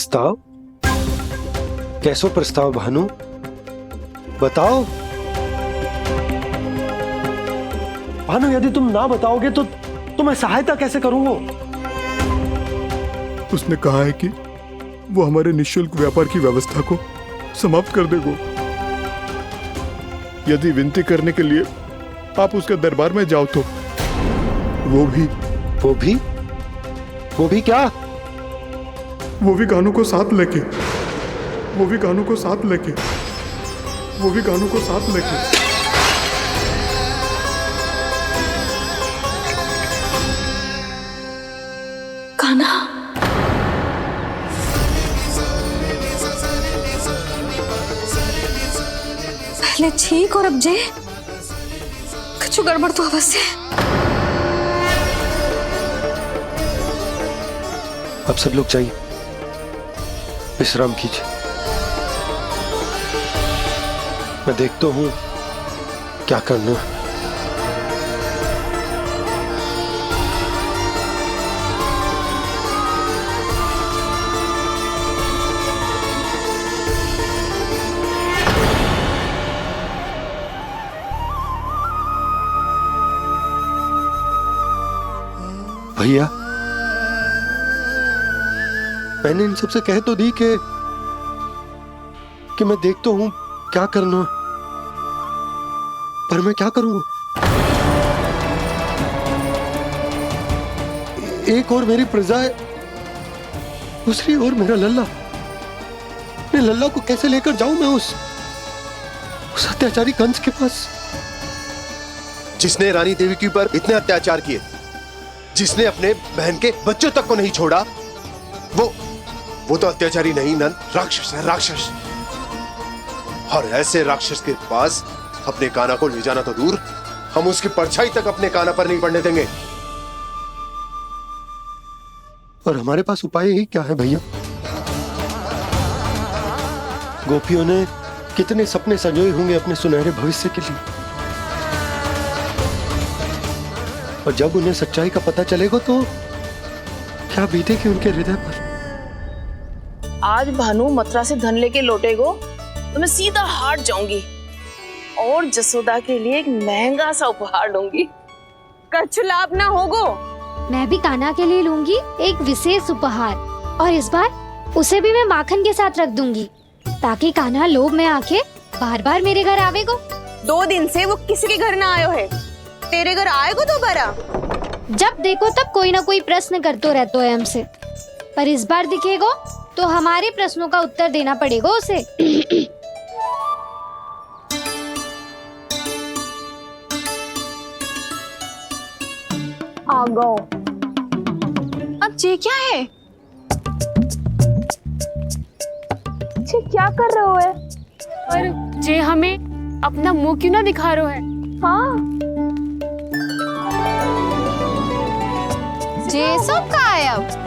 प्रस्ताव? कैसो प्रस्ताव भानु, बताओ। भानु, यदि तुम ना बताओगे तो मैं सहायता कैसे करूंगा? उसने कहा है कि वो हमारे निःशुल्क व्यापार की व्यवस्था को समाप्त कर देगा यदि विनती करने के लिए आप उसके दरबार में जाओ तो। वो भी क्या? वो भी कानू को साथ लेके कान्हा, पहले ठीक और अब जे कुछ गड़बड़ तो अवश्य। अब सब लोग चाहिए, विश्राम कीजिए। मैं देखता हूं क्या करना है। भैया, मैंने इन सबसे कह तो दी कि मैं देखता हूं क्या करना, पर मैं क्या करूंगा? एक और मेरी प्रजा है, दूसरी ओर मेरा लल्ला। मैं लल्ला को कैसे लेकर जाऊं मैं उस अत्याचारी कंस के पास, जिसने रानी देवी के ऊपर इतने अत्याचार किए, जिसने अपने बहन के बच्चों तक को नहीं छोड़ा। वो तो अत्याचारी नहीं नंद, राक्षस है, राक्षस। और ऐसे राक्षस के पास अपने कान्हा को ले जाना तो दूर, हम उसकी परछाई तक अपने कान्हा पर नहीं पड़ने देंगे। और हमारे पास उपाय ही क्या है भैया? गोपियों ने कितने सपने संजोए होंगे अपने सुनहरे भविष्य के लिए, और जब उन्हें सच्चाई का पता चलेगा तो क्या बीतेगी उनके हृदय पर? आज भानु मथुरा से धन लेके लौटेगो तो मैं सीधा हाट जाऊंगी और जसोदा के लिए एक महंगा सा उपहार लूंगी। कछु लाभ ना होगो। मैं भी कान्हा के लिए लूंगी एक विशेष उपहार, और इस बार उसे भी मैं माखन के साथ रख दूंगी, ताकि कान्हा लोभ में आके बार बार मेरे घर आवेगो। 2 दिन से वो किसी के घर ना आयो है, तेरे घर आएगो दोबारा? जब देखो तब कोई ना कोई प्रश्न करते रहते है हमसे, पर इस बार दिखेगो तो हमारे प्रश्नों का उत्तर देना पड़ेगा उसे। आ गो। अब ये क्या है? ये क्या कर रहे हो है? पर जे हमें अपना मुंह क्यों ना दिखा रहे है? हाँ, जे सब का है अब?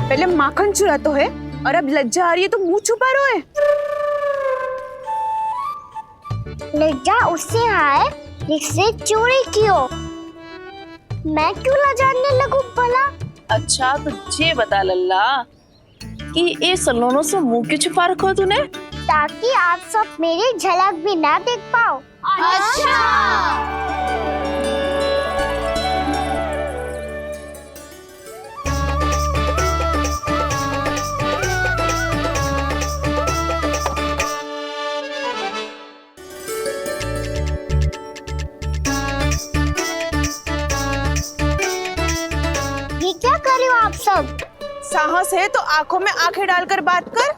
पहले माखन चुरा तो है और अब लज्जा आ रही है तो मुंह छुपा रहे है। लज्जा उससे आए जिससे चोरी कियो। मैं क्यों लजाने लगूं भला? अच्छा तो ये बता लल्ला कि ये सलोनों से मुंह क्यों छुपा रखो तूने? ताकि आप सब मेरी झलक भी ना देख पाओ। अच्छा। ये क्या कर रहे हो आप सब? साहस है तो आंखों में आंखें डालकर बात कर।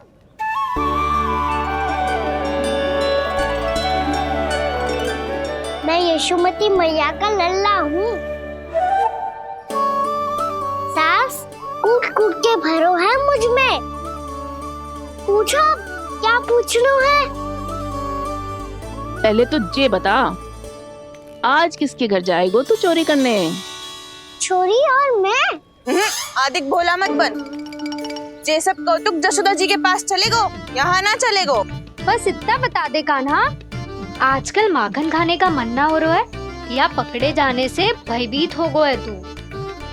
मैं यशोमती मैया का लल्ला हूँ। सास कूट कूट के भरो है मुझ में। पूछो क्या पूछना है? पहले तो ये बता, आज किसके घर जाएगो तू चोरी करने? छोरी और मैं? आदिक भोला मत बन। ये सब कौतुक जसोदा जी के पास चलेगो, यहाँ ना चलेगो। बस इतना बता दे कान्हा, आजकल माखन खाने का मन ना हो रहा है या पकड़े जाने से भयभीत हो गए तू?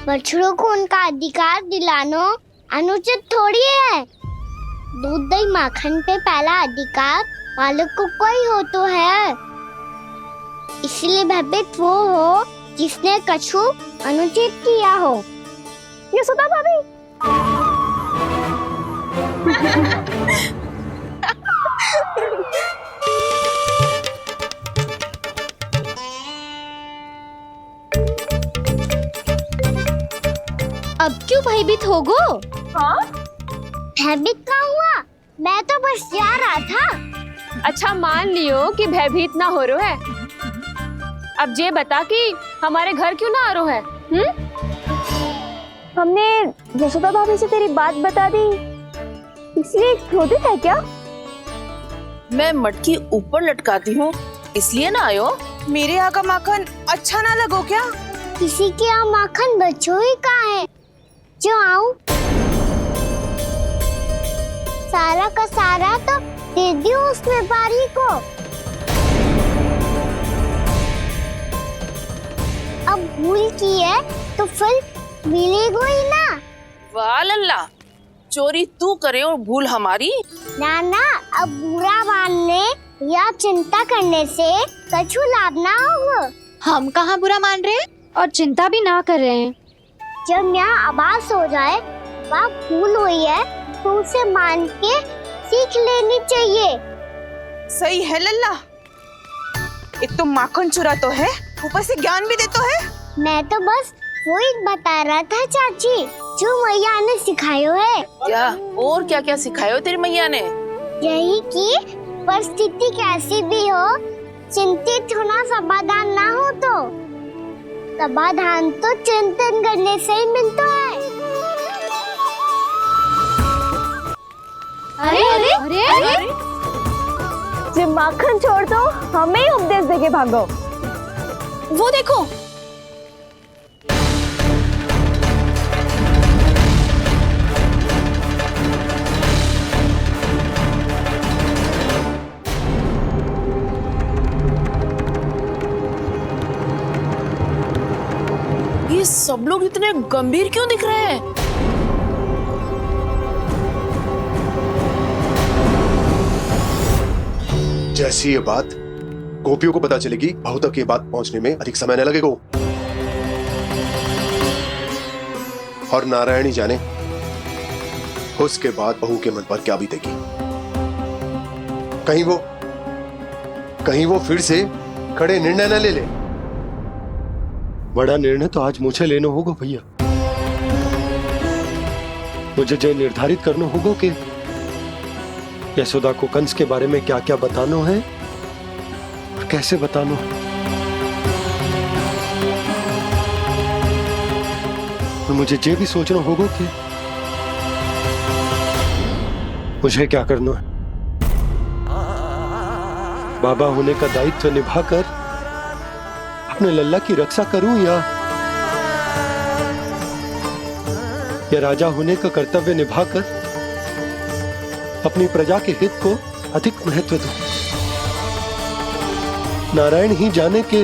बछड़ों को उनका अधिकार दिलानो अनुचित थोड़ी है। दूध दही माखन पे पहला अधिकार मालिक को कोई हो तो है। इसलिए भयभीत वो हो जिसने कछु अनुचित किया हो। यशोदा भाभी। अब क्यों भयभीत हो गो? हाँ? भयभीत क्या हुआ? मैं तो बस जा रहा था। अच्छा मान लियो कि भयभीत ना हो रहा है। अब ये बता कि हमारे घर क्यों ना आ रहा है? हमने यशोदा भाभी से तेरी बात बता दी, इसलिए क्रोधित है क्या? मैं मटकी ऊपर लटकाती हूँ इसलिए ना आयो। मेरे यहाँ का माखन अच्छा ना लगो क्या? किसी के यहाँ माखन बच्चों ही कहाँ है जो आऊं? सारा का सारा तो दे दियो उस व्यापारी को। अब भूल की है तो फिर मिलेगो ही ना। वाह लल्ला, चोरी तू करे और भूल हमारी। ना ना, अब बुरा मानने या चिंता करने से कछु लाभ ना होगा। हम कहाँ बुरा मान रहे हैं और चिंता भी ना कर रहे हैं। जब यहाँ आभास हो जाए वह भूल हुई है तो उसे मान के सीख लेनी चाहिए। सही है लल्ला, एक तो माखन चुरा तो है, ऊपर से ज्ञान भी दे तो है। मैं तो बस वही बता रहा था चाची जो मैया ने सिखायो है। क्या और क्या क्या सिखायो तेरी मैया ने? यही कि परिस्थिति कैसी भी हो चिंतित होना समाधान ना हो तो समाधान तो चिंतन करने से ही मिलता है। अरे अरे अरे, अरे? जे माखन छोड़ दो, हमें ही उपदेश देके भागो। वो देखो, ये सब लोग इतने गंभीर क्यों दिख रहे हैं? जैसी ये बात गोपियों को पता चलेगी, बहू तक ये बात पहुंचने में अधिक समय न लगेगा। और नारायण ही जाने उसके बाद बहू के मन पर क्या बीतेगी। कहीं वो फिर से खड़े निर्णय न ले ले। बड़ा निर्णय तो आज मुझे लेना होगा भैया। मुझे जो निर्धारित करना होगा कि यशोदा को कंस के बारे में क्या क्या बताना है और कैसे बताना है। और मुझे ये भी सोचना होगा कि मुझे क्या करना है। बाबा होने का दायित्व निभाकर अपने लल्ला की रक्षा करूं या राजा होने का कर्तव्य निभाकर अपनी प्रजा के हित को अधिक महत्व दूं। नारायण ही जाने के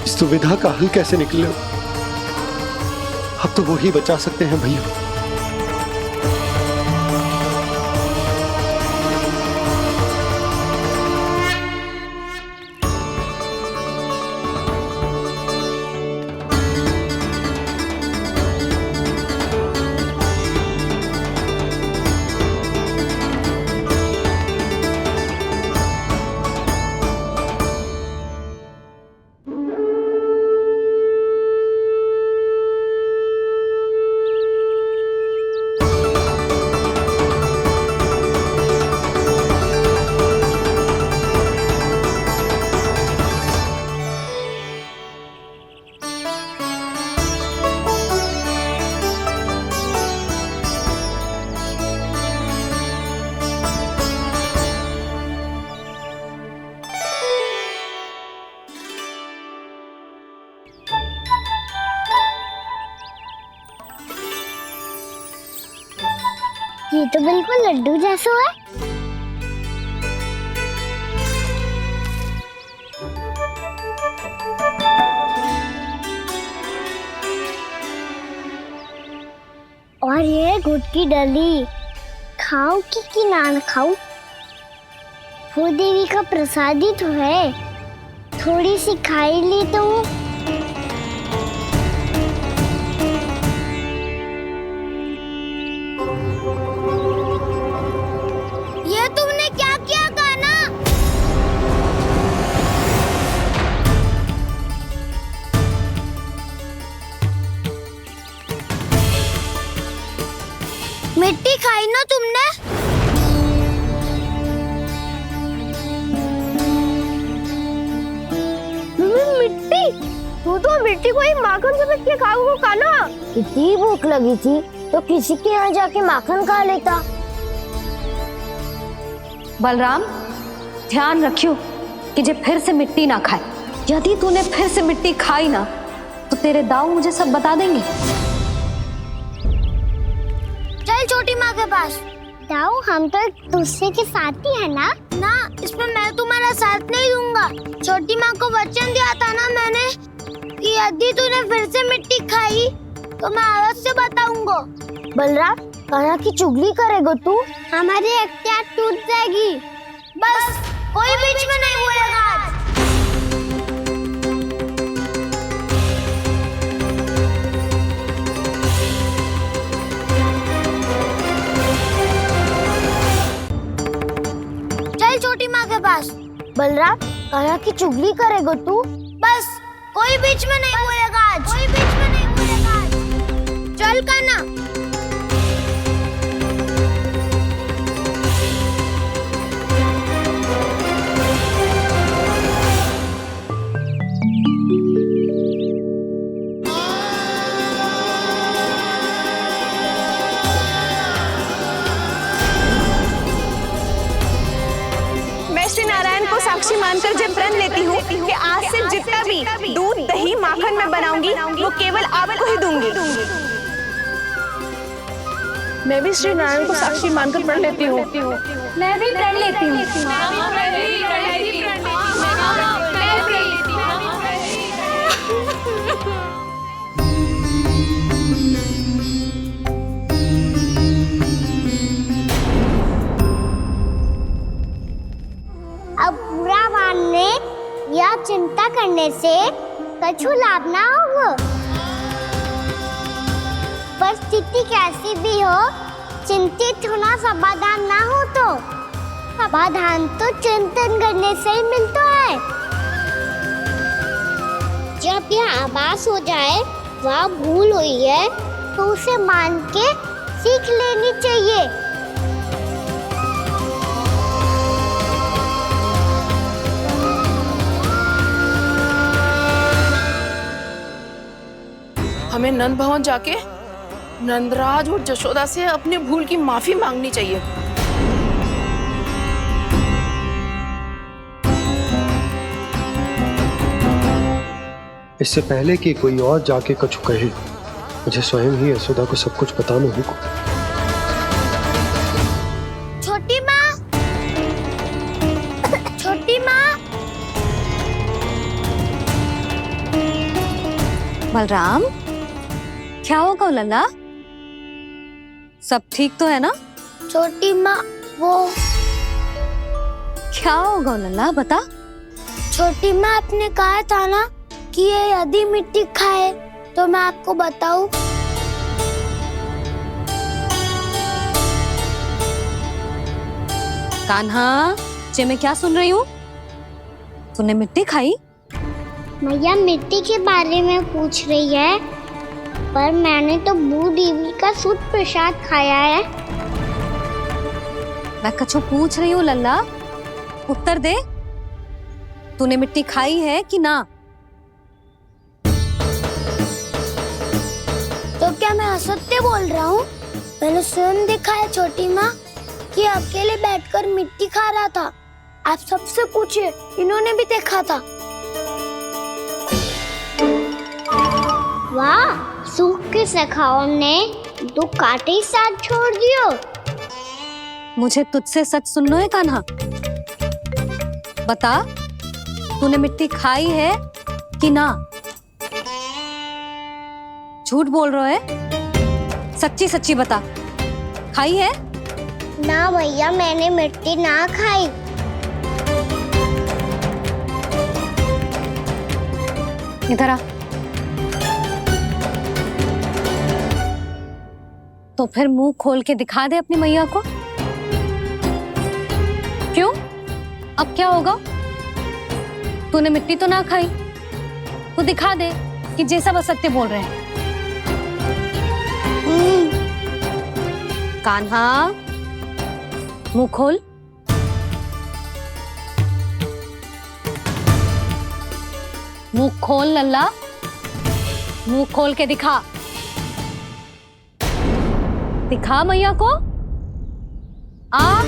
इस दुविधा का हल कैसे निकले। अब तो वो ही बचा सकते हैं भैया। ये तो बिल्कुल लड्डू जैसा है। और ये गुड़ की डली खाऊं कि ना खाऊं? वो देवी का प्रसाद ही तो है, थोड़ी सी खाई ली तो। ये तुमने क्या किया कान्हा? मिट्टी खाई ना तुमने? मिट्टी? तू तो मिट्टी को ही माखन से पीट के खाओगे कान्हा। इतनी भूख लगी थी तो किसी के यहाँ जाके माखन खा लेता। बलराम, ध्यान रखियो कि जे फिर से मिट्टी ना खाए। यदि तूने फिर से मिट्टी खाई ना तो तेरे दाऊ मुझे सब बता देंगे। चल छोटी माँ के पास। दाऊ, हम तो एक दूसरे के साथी है ना? ना, इसमें मैं तुम्हारा साथ नहीं दूंगा। छोटी माँ को वचन दिया था ना मैंने कि यदि तूने फिर से मिट्टी खाई तो मैं अलग से बताऊंगा। बलराम, कान्हा की चुगली करेगा तू? हमारी अख्तियार टूट जाएगी। बस कोई बीच में नहीं बोलेगा आज। चल छोटी माँ के पास। बलराम, कान्हा की चुगली करेगा तू? बस कोई बीच में नहीं बोलेगा आज। कोई बीच में नहीं बोलेगा आज। चल कान्हा। श्री नारायण को साक्षी मानकर जब प्रण लेती हूँ कि आज से जितना भी दूध दही माखन मैं बनाऊंगी वो केवल आपको ही दूंगी। मैं भी श्री नारायण को साक्षी मानकर प्रण लेती हूँ। मैं भी प्रण लेती हूँ। अब बुरा मानने या चिंता करने से कछु लाभ ना होगा। परिस्थिति कैसी भी हो, चिंतित होना समाधान ना हो तो समाधान तो चिंतन करने से ही मिलता है। जब यह आभास हो जाए वह भूल हुई है तो उसे मान के सीख लेनी चाहिए। हमें नंद भवन जाके नंदराज और जशोदा से अपने भूल की माफी मांगनी चाहिए। इससे पहले कि कोई और जाके कछु कहे, मुझे स्वयं ही यशोदा को सब कुछ बताना होगा। छोटी माँ, छोटी माँ। बलराम, क्या होगा लल्ला? सब ठीक तो है ना? छोटी माँ, वो क्या होगा लल्ला, बता। छोटी माँ, आपने कहा था ना कि ये यदि मिट्टी खाए तो मैं आपको बताऊं। कान्हा, जे मैं क्या सुन रही हूँ? तूने मिट्टी खाई? मैया मिट्टी के बारे में पूछ रही है, पर मैंने तो भू देवी का शुद्ध प्रसाद खाया है। मैं कछु पूछ रही हूँ लल्ला, उत्तर दे। तूने मिट्टी खाई है कि ना? तो क्या मैं असत्य बोल रहा हूँ? मैंने स्वयं देखा है छोटी माँ कि अकेले बैठकर मिट्टी खा रहा था। आप सबसे पूछिए, इन्होंने भी देखा था। वाह, सूख के सखाओ ने दो कांटे ही साथ छोड़ दियो। मुझे तुझसे सच सुनना है कान्हा। बता, तूने मिट्टी खाई है कि ना? झूठ बोल रहा है? सच्ची सच्ची बता, खाई है? ना भैया, मैंने मिट्टी ना खाई। इधर आ। तो फिर मुंह खोल के दिखा दे अपनी मैया को। क्यों? अब क्या होगा? तूने मिट्टी तो ना खाई, तो दिखा दे कि जे सब असत्य बोल रहे हैं। कान्हा, मुंह खोल। मुंह खोल लल्ला, मुंह खोल के दिखा। दिखा मैया को। आ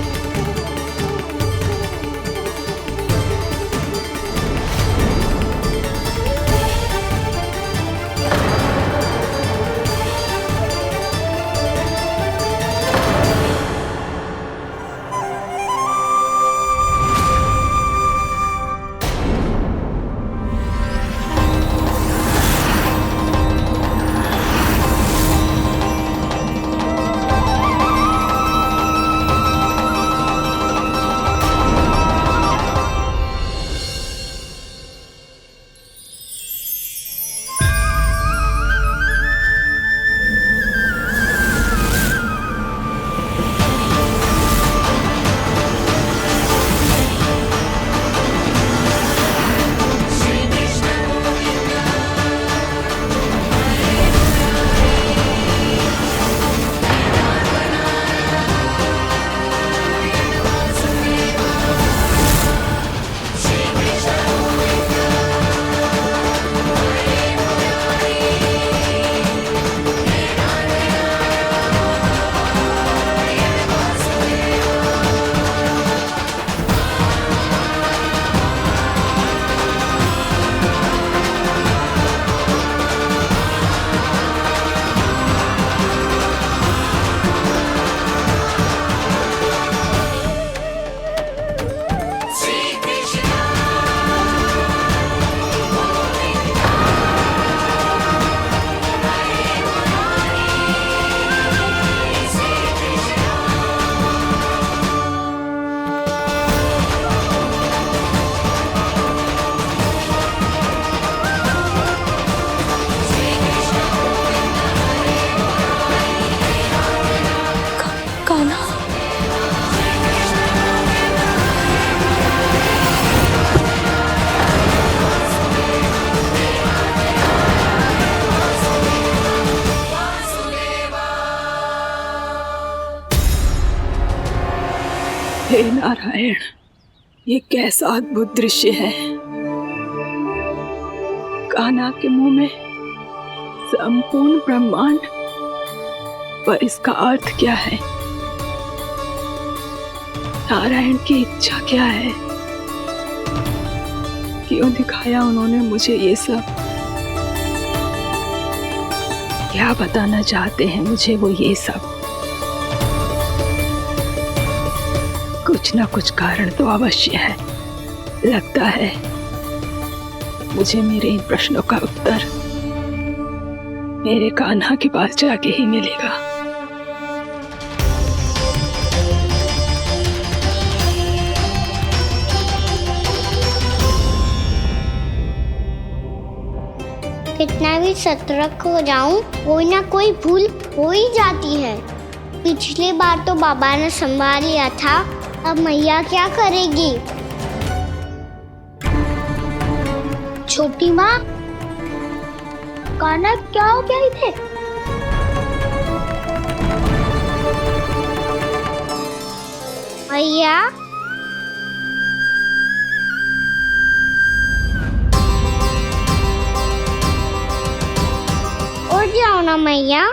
हे नारायण, ये कैसा अद्भुत दृश्य है। कान्हा के मुंह में संपूर्ण ब्रह्मांड, पर इसका अर्थ क्या है? नारायण की इच्छा क्या है? क्यों दिखाया उन्होंने मुझे ये सब? क्या बताना चाहते हैं मुझे वो ये सब? कुछ ना कुछ कारण तो अवश्य है। लगता है मुझे मेरे इन प्रश्नों का उत्तर मेरे कान्हा के पास जाके ही मिलेगा। कितना भी सतर्क हो जाऊं, कोई ना कोई भूल हो ही जाती है। पिछली बार तो बाबा ने संभाल लिया था, अब मैया क्या करेगी? छोटी माँ, कान्हा क्या हो गया इधर? मैया, उठ जाओ ना मैया।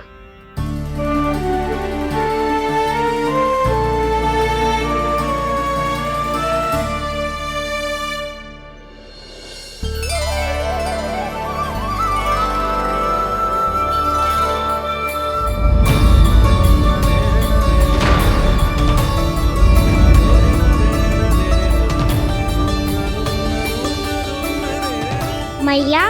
मैया,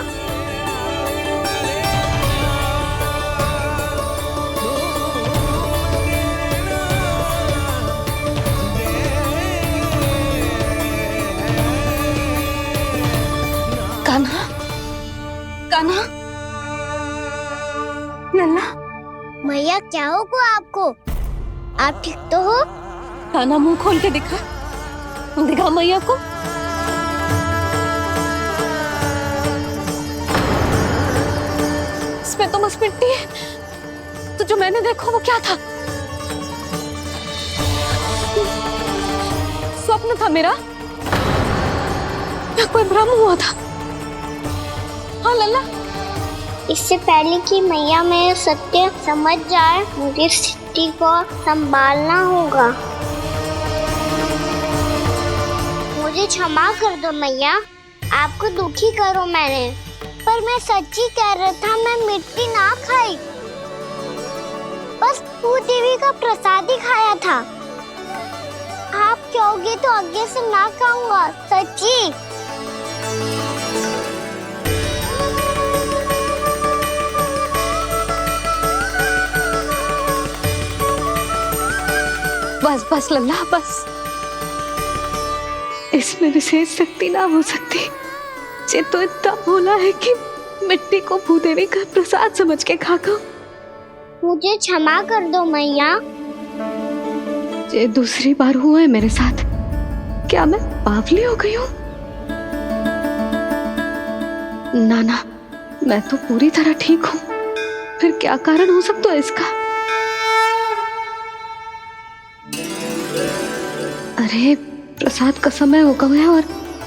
मैया क्या होगा आपको? आप ठीक तो हो? कान्हा मुंह खोल के दिखा, दिखा मैया को। इसमें तो बस मिट्टी है, तो जो मैंने देखा वो क्या था? स्वप्न था मेरा या कोई भ्रम हुआ था? हाँ लल्ला, इससे पहले कि मैया मेरे सत्य समझ जाए, मुझे स्थिति को संभालना होगा। मुझे क्षमा कर दो मैया, आपको दुखी करो मैंने, पर मैं सच्ची कह रहा था, मैं मिट्टी ना खाई, बस तू देवी का प्रसाद ही खाया था। आप कहोगे तो आगे से ना खाऊंगा, सच्ची। बस बस लल्ला बस, इसमें विशेष शक्ति ना हो सकती। ये तो इतना भोला है कि मिट्टी को भूदेवी का प्रसाद समझ के खागा। मुझे क्षमा कर दो मैया। ये दूसरी बार हुआ है मेरे साथ। क्या मैं बावली हो गई हूँ? ना ना, मैं तो पूरी तरह ठीक हूँ। फिर क्या कारण हो सकता है इसका? अरे प्रसाद का समय हो गया है और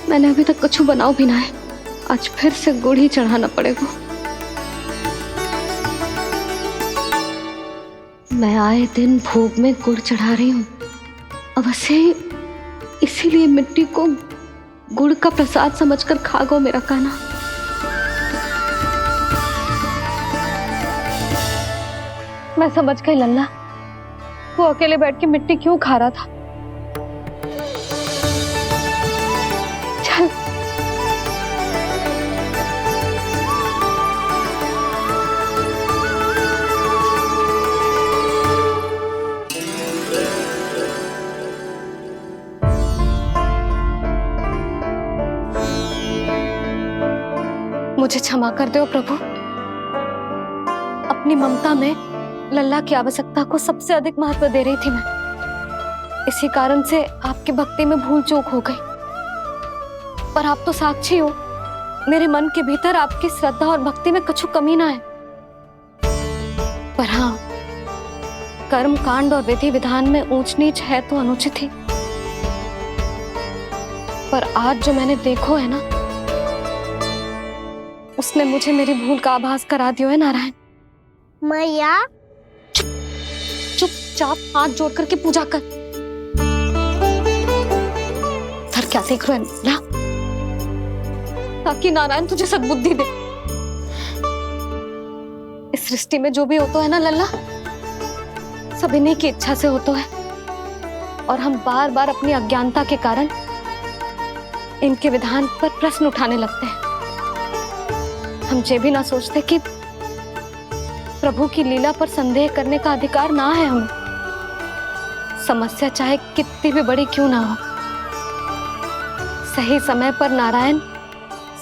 मैंने अभी तक कुछ बनाओ भी ना है। आज फिर से गुड़ ही चढ़ाना पड़ेगा। मैं आए दिन भोग में गुड़ चढ़ा रही हूँ, अवश्य ही इसीलिए मिट्टी को गुड़ का प्रसाद समझकर खा गो मेरा कान्हा। मैं समझ गई लल्ला, वो अकेले बैठ के मिट्टी क्यों खा रहा था। चल मुझे क्षमा कर दो प्रभु। अपनी ममता में लल्ला की आवश्यकता को सबसे अधिक महत्व दे रही थी मैं। इसी कारण से आपकी भक्ति में भूल चूक हो गई। पर आप तो साक्षी हो, मेरे मन के भीतर आपकी श्रद्धा और भक्ति में कछु कमी ना है। पर हाँ, कर्म कांड और विधि विधान में ऊंच नीच है तो अनुचित ही। पर आज जो मैंने देखो है ना, उसने मुझे मेरी भूल का आभास करा दियो है नारायण। मैया चुपचाप हाथ जोड़ करके पूजा कर। सर क्या देख रहे हैं ना, ताकि नारायण तुझे सद्बुद्धि दे। इस सृष्टि में जो भी होता है ना लल्ला, सब इन्हीं की इच्छा से होता है। और हम बार बार अपनी अज्ञानता के कारण इनके विधान पर प्रश्न उठाने लगते हैं। हम ये भी ना सोचते कि प्रभु की लीला पर संदेह करने का अधिकार ना है हमें। समस्या चाहे कितनी भी बड़ी क्यों ना हो, सही समय पर नारायण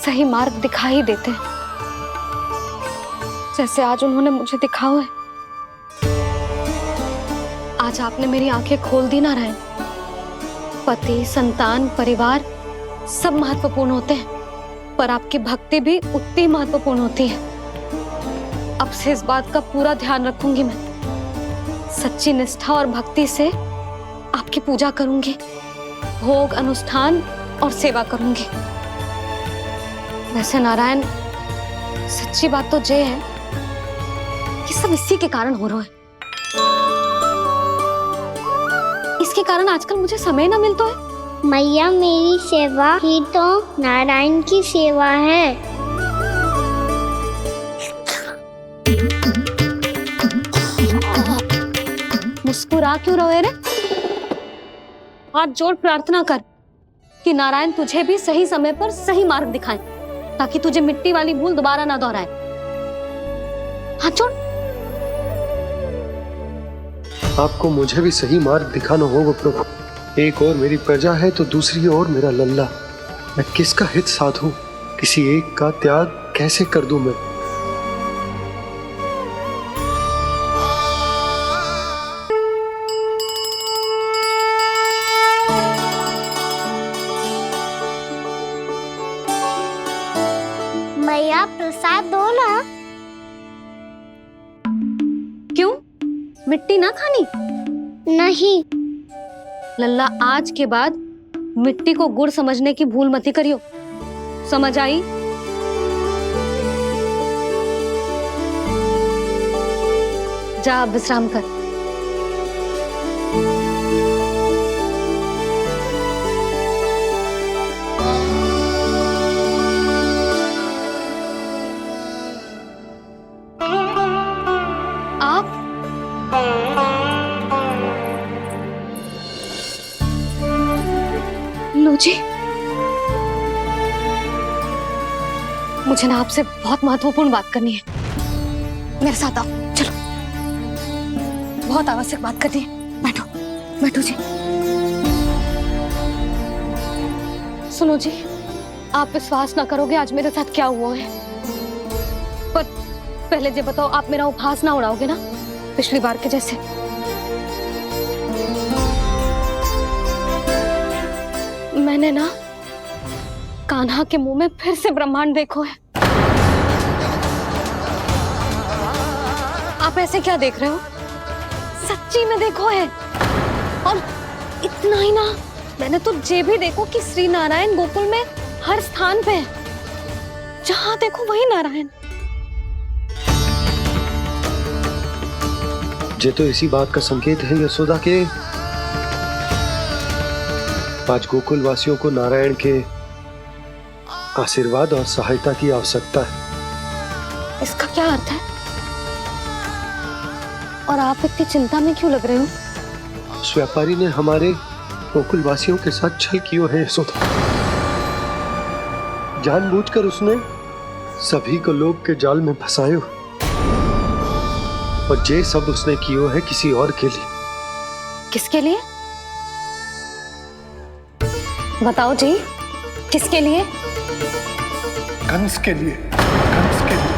सही मार्ग दिखा ही देते हैं, जैसे आज उन्होंने मुझे दिखाओ है। आज आपने मेरी आंखें खोल दी नारायण। पति, संतान, परिवार सब महत्वपूर्ण होते हैं, पर आपकी भक्ति भी उतनी महत्वपूर्ण होती है। अब से इस बात का पूरा ध्यान रखूंगी मैं। सच्ची निष्ठा और भक्ति से आपकी पूजा करूंगी, भोग, अनुष्ठान और सेवा करूंगी। वैसे नारायण, सच्ची बात तो ये है कि सब इसी के कारण हो रहा है। इसके कारण आजकल मुझे समय ना मिलता है। मैया, मेरी सेवा ही तो नारायण की सेवा है। मुस्कुरा क्यों रहे रे? हाथ जोड़ प्रार्थना कर कि नारायण तुझे भी सही समय पर सही मार्ग दिखाएं, ताकि तुझे मिट्टी वाली भूल दोबारा ना दोहराए। हाथ जोड़। आपको मुझे भी सही मार्ग दिखाना होगा प्रभु। एक और मेरी प्रजा है तो दूसरी ओर मेरा लल्ला। मैं किसका हित साधूं? किसी एक का त्याग कैसे कर दूं मैं? मिट्टी ना खानी? नहीं। लल्ला, आज के बाद मिट्टी को गुड़ समझने की भूल मत ही करियो, समझ आई? जा अब विश्राम कर। आप लो जी, मुझे ना आपसे बहुत महत्वपूर्ण बात करनी है। मेरे साथ आओ, चलो। बहुत आवश्यक बात करनी है। बैठो, बैठो जी। सुनो जी, आप विश्वास ना करोगे आज मेरे साथ क्या हुआ है। पर पहले ये बताओ, आप मेरा उपहास ना उड़ाओगे ना, पिछली बार के जैसे? मैंने ना कान्हा के मुंह में फिर से ब्रह्मांड देखो है। आप ऐसे क्या देख रहे हो? सच्ची में देखो है। और इतना ही ना, मैंने तो ये भी देखो कि श्री नारायण गोकुल में हर स्थान पे है, जहां देखो वही नारायण। ये तो इसी बात का संकेत है यशोदा के आज गोकुल वासियों को नारायण के आशीर्वाद और सहायता की आवश्यकता है। इसका क्या अर्थ है? और आप इतनी चिंता में क्यों लग रहे हो? उस व्यापारी ने हमारे गोकुल वासियों के साथ छल किया है यशोदा। जानबूझकर उसने सभी को लोभ के जाल में फंसायो, और ये सब उसने किया है किसी और के लिए। किसके लिए? बताओ जी, किसके लिए? कंस के लिए, कंस के लिए।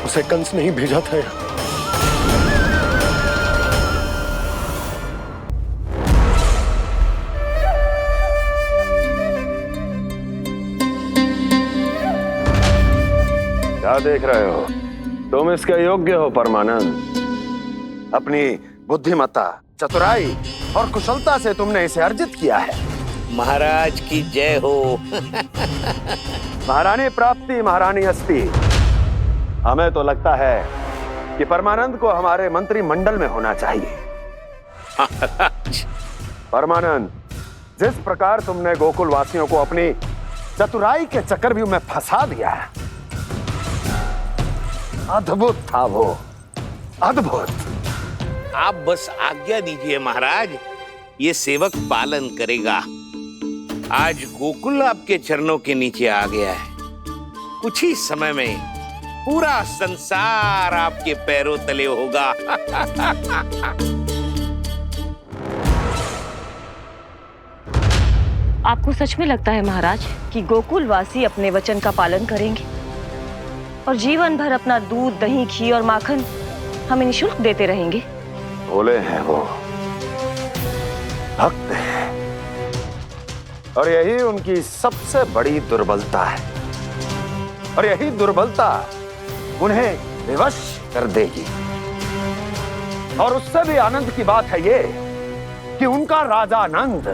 उसे कंस नहीं भेजा था यहाँ। क्या देख रहे हो? तुम इसके योग्य हो परमानंद। अपनी बुद्धिमत्ता, चतुराई और कुशलता से तुमने इसे अर्जित किया है। महाराज की जय हो। महारानी प्राप्ति महारानी अस्ति। हमें तो लगता है कि परमानंद को हमारे मंत्रिमंडल में होना चाहिए। परमानंद, जिस प्रकार तुमने गोकुल वासियों को अपनी चतुराई के चक्रव्यूह में फंसा दिया है, अद्भुत था वो, अद्भुत। आप बस आज्ञा दीजिए महाराज, ये सेवक पालन करेगा। आज गोकुल आपके चरणों के नीचे आ गया है। कुछ ही समय में पूरा संसार आपके पैरों तले होगा। आपको सच में लगता है महाराज कि गोकुल वासी अपने वचन का पालन करेंगे और जीवन भर अपना दूध, दही, घी और माखन हमें निःशुल्क देते रहेंगे? भोले हैं वो, भक्त हैं, और यही उनकी सबसे बड़ी दुर्बलता है। और यही दुर्बलता उन्हें विवश कर देगी। और उससे भी आनंद की बात है ये कि उनका राजा नंद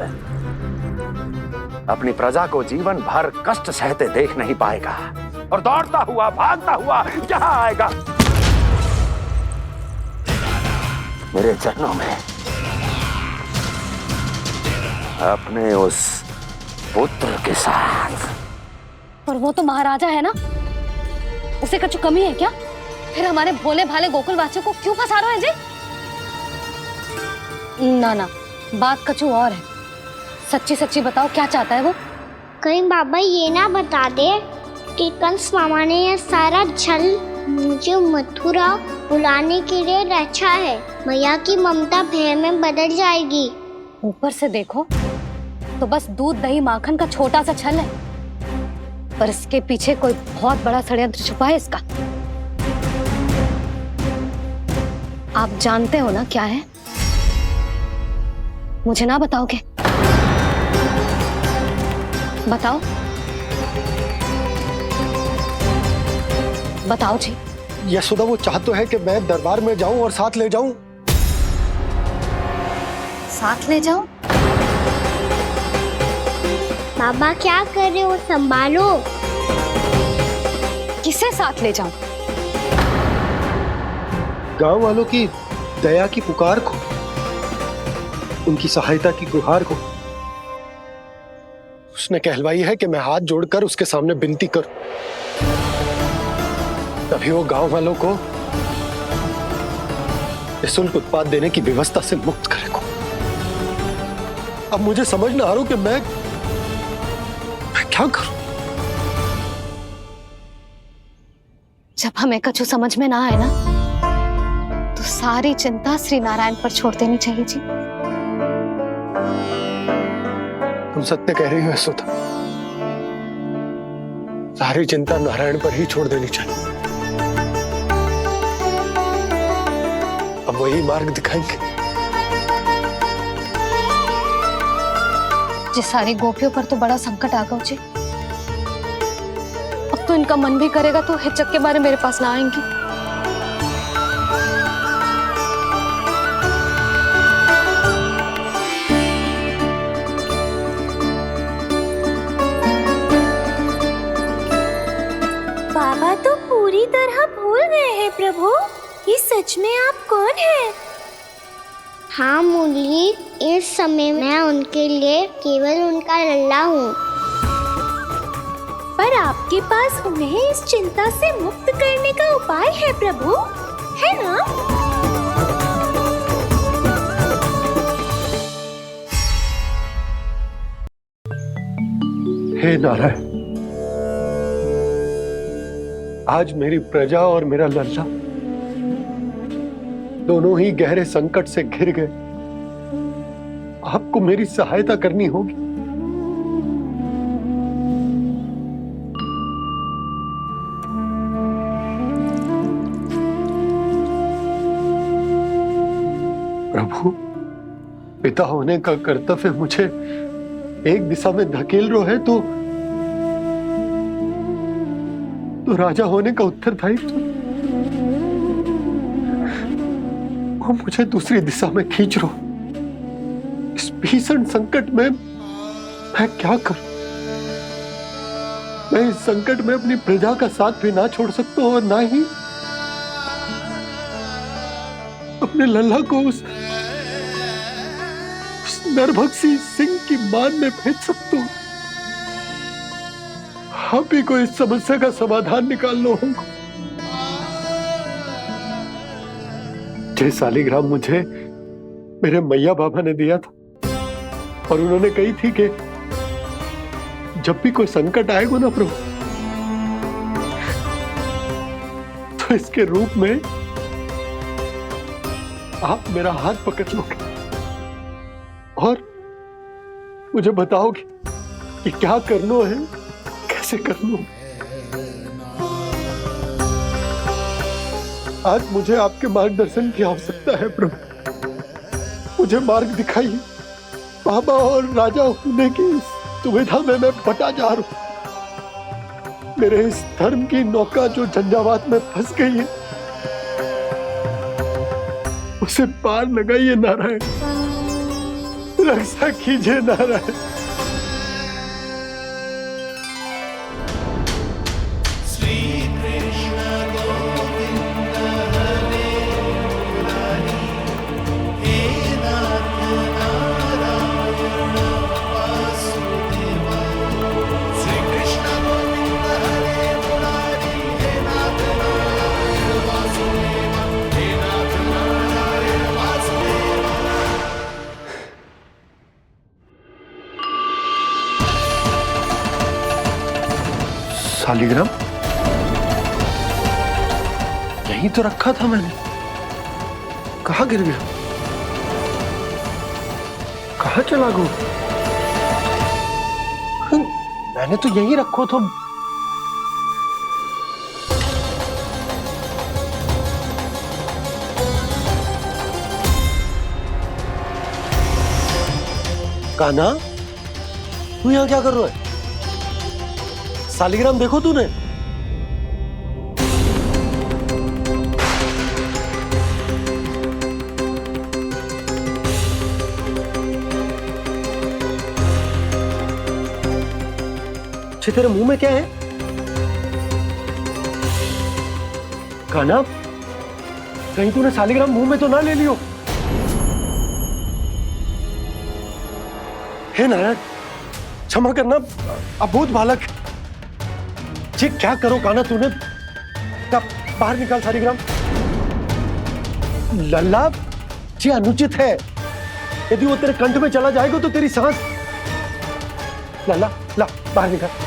अपनी प्रजा को जीवन भर कष्ट सहते देख नहीं पाएगा, और दौड़ता हुआ, भागता हुआ यहाँ आएगा मेरे चरणों में, अपने उस पुत्र के साथ। पर वो तो महाराजा है ना, उसे कुछ कमी है क्या? फिर हमारे भोले भाले गोकुल वासियों को क्यों फंसा रहे हैं जी? ना ना, बात कछु और है। सच्ची सच्ची बताओ, क्या चाहता है वो? कहीं बाबा ये ना बता दे कि कंस मामा ने यह सारा छल मुझे मथुरा बुलाने के लिए रचा है। मैया की ममता भय में बदल जाएगी। ऊपर से देखो तो बस दूध, दही, माखन का छोटा सा छल है, पर इसके पीछे कोई बहुत बड़ा षड्यंत्र छुपा है इसका। आप जानते हो ना क्या है? मुझे ना बताओगे? बताओ। बताओ जी। यशोदा वो चाह तो है कि मैं दरबार में जाऊं और साथ ले जाऊं। साथ ले जाओ? बाबा क्या कर रहे हो, संभालो। किसे साथ ले जाऊं? गांव वालों की दया की पुकार को, उनकी सहायता की गुहार को। उसने कहलवाई है कि मैं हाथ जोड़कर उसके सामने विनती करूं, तभी वो गांव वालों को निःशुल्क उत्पाद देने की व्यवस्था से मुक्त करेगा। अब मुझे समझ ना आ रहा कि मैं क्या करूं। जब हमें कछु समझ में ना आए ना, तो सारी चिंता श्री नारायण पर छोड़ देनी चाहिए जी। तुम सत्य कह रही हो यशोदा, सारी चिंता नारायण पर ही छोड़ देनी चाहिए। अब वही मार्ग दिखाएंगे। जी सारी गोपियों पर तो बड़ा संकट आ गया जी। अब तो इनका मन भी करेगा तो हिचक के बारे मेरे पास ना आएंगी। बाबा तो पूरी तरह भूल गए हैं प्रभु, ये सच में आप कौन हैं? हाँ मुरली, इस समय मैं उनके लिए केवल उनका लल्ला हूँ। पर आपके पास उन्हें इस चिंता से मुक्त करने का उपाय है प्रभु, है ना? हे नारायण, आज मेरी प्रजा और मेरा लल्ला दोनों ही गहरे संकट से घिर गए। आपको मेरी सहायता करनी होगी। प्रभु, पिता होने का कर्तव्य मुझे एक दिशा में धकेल रहा है तो राजा होने का उत्तरदायित्व वो मुझे दूसरी दिशा में खींच रहा। इस भीषण संकट में मैं क्या करूं? मैं इस संकट में अपनी प्रजा का साथ भी ना छोड़ सकता हूं और ना ही अपने लल्ला को उस नरभक्षी सिंह की मान में भेज सकता हूं। आप ही को इस समस्या का समाधान निकालना होगा। जय शालिग्राम मुझे मेरे मैया बाबा ने दिया था और उन्होंने कही थी कि जब भी कोई संकट आएगा ना प्रभु, तो इसके रूप में आप मेरा हाथ पकड़ लोगे और मुझे बताओगे कि क्या करना है, कैसे करना है। आज मुझे आपके मार्गदर्शन की आवश्यकता है प्रभु, मुझे मार्ग दिखाइए। बाबा और राजा होने की दुविधा में मैं बटा जा रहा हूं। मेरे इस धर्म की नौका जो झंझावात में फंस गई है, उसे पार लगाइए नारायण, रक्षा कीजिए नारायण। शालिग्राम यहीं तो रखा था मैंने, कहाँ गिर गया, कहाँ चला गया? मैंने तो यहीं रखो था। कान्हा, तू यहाँ क्या कर रहा है? शालिग्राम देखो तूने? अच्छे तेरे मुंह में क्या है? कान्हा, कहीं तूने सालिग्राम मुंह में तो ना ले लियो? हे नारायण, क्षमा करना, अबोध बालक। जी क्या करो कान्हा तूने? क्या बाहर निकाल सालिग्राम। लल्ला, जी अनुचित है। यदि वो तेरे कंठ में चला जाएगा तो तेरी सांस। लल्ला, ला बाहर निकाल।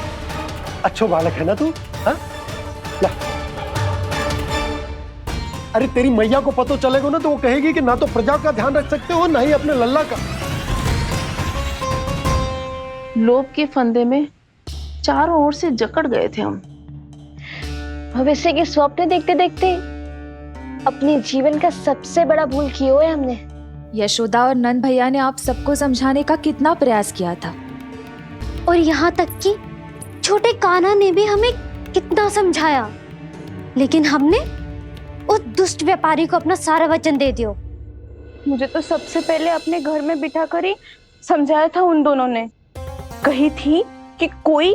अच्छो बालक है ना तू? हाँ, ला। अरे तेरी मैया को पता चलेगा ना तो वो कहेगी कि ना तो प्रजा का ध्यान रख सकते हो ना ही अपने लल्ला का। लोभ के फंदे में चारों ओर से जकड़ गए थे हम। भविष्य के स्वप्न देखते देखते अपने जीवन का सबसे बड़ा भूल किया है हमने। यशोदा और नंद भैया ने आप सबको समझाने का कितना प्रयास किया था, और यहाँ तक कि छोटे कान्हा ने भी हमें कितना समझाया, लेकिन हमने उस दुष्ट व्यापारी को अपना सारा वचन दे दिया। मुझे तो सबसे पहले अपने घर में बिठा कर ही समझाया था उन दोनों ने। कही थी कि कोई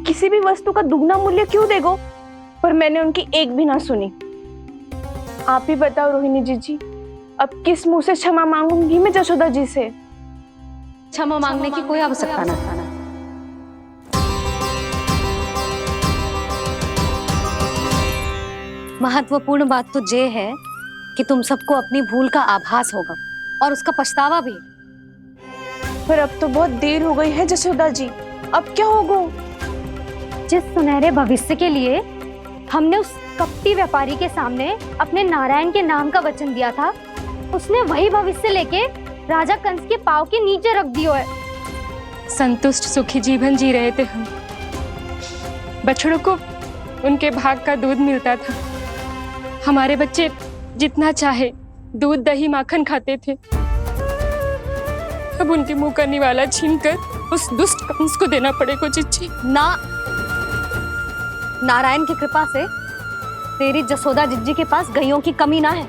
किसी भी वस्तु का दुगना मूल्य क्यों देगो, पर मैंने उनकी एक भी ना सुनी। आप ही बताओ रोहिणी जी, अब किस मुंह से क्षमा मांगूंगी मैं जशोदा जी से? क्षमा मांगने की कोई आवश्यकता ना। महत्वपूर्ण बात तो ये है कि तुम सबको अपनी भूल का आभास होगा और उसका पछतावा भी। पर अब तो बहुत देर हो गई है जशोदा जी, अब क्या होगा? जिस सुनहरे भविष्य के लिए हमने उस कपटी व्यापारी के सामने अपने नारायण के नाम का वचन दिया था, उसने वही भविष्य लेके राजा कंस के पांव के नीचे रख दिया है। संतुष्ट सुखी जीवन जी रहे थे हम। बछड़ों को उनके भाग का दूध मिलता था। हमारे बच्चे जितना चाहे दूध दही माखन खाते थे। अब उनके मुंह का निवाला छीनकर उस दुष्ट कंस को देना पड़ेगा चिच्ची। ना, नारायण की कृपा से तेरी जसोदा जिज्जी के पास गैयों की कमी ना है।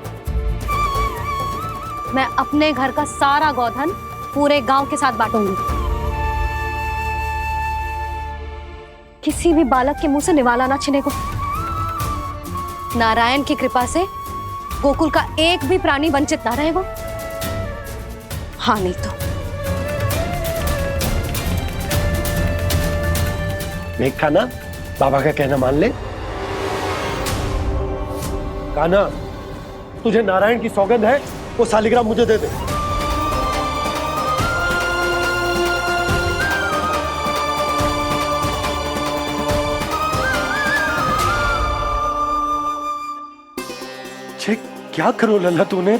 मैं अपने घर का सारा गोधन पूरे गांव के साथ बांटूंगी। किसी भी बालक के मुंह से निवाला ना छिने को। नारायण की कृपा से गोकुल का एक भी प्राणी वंचित ना रहेगा। हाँ नहीं तो देख कान्हा, बाबा का कहना मान ले। कान्हा, तुझे नारायण की सौगंध है, वो सालिग्राम मुझे दे दे। छे, क्या करो लल्ला तूने?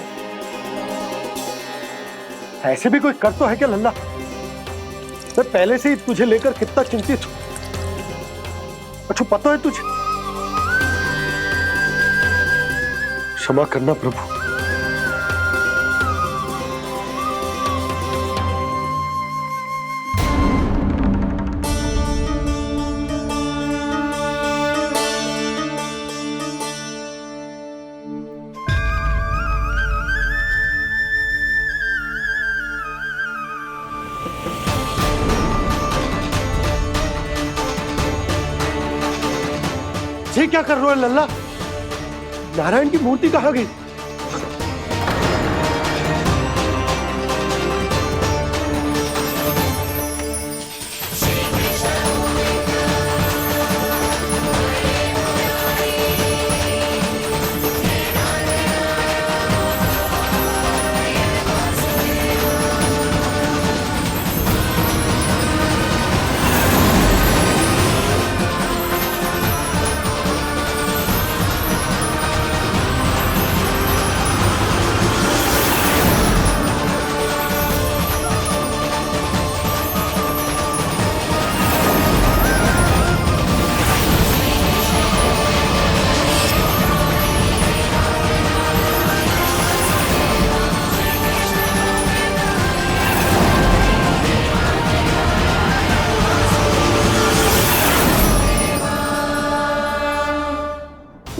ऐसे भी कोई कर तो है क्या लल्ला? मैं पहले से ही तुझे लेकर कितना चिंतित हूं। अच्छा पता है तुझे? क्षमा करना प्रभु। ये क्या कर रहे हो लल्ला? नारायण की मूर्ति कहाँ गई?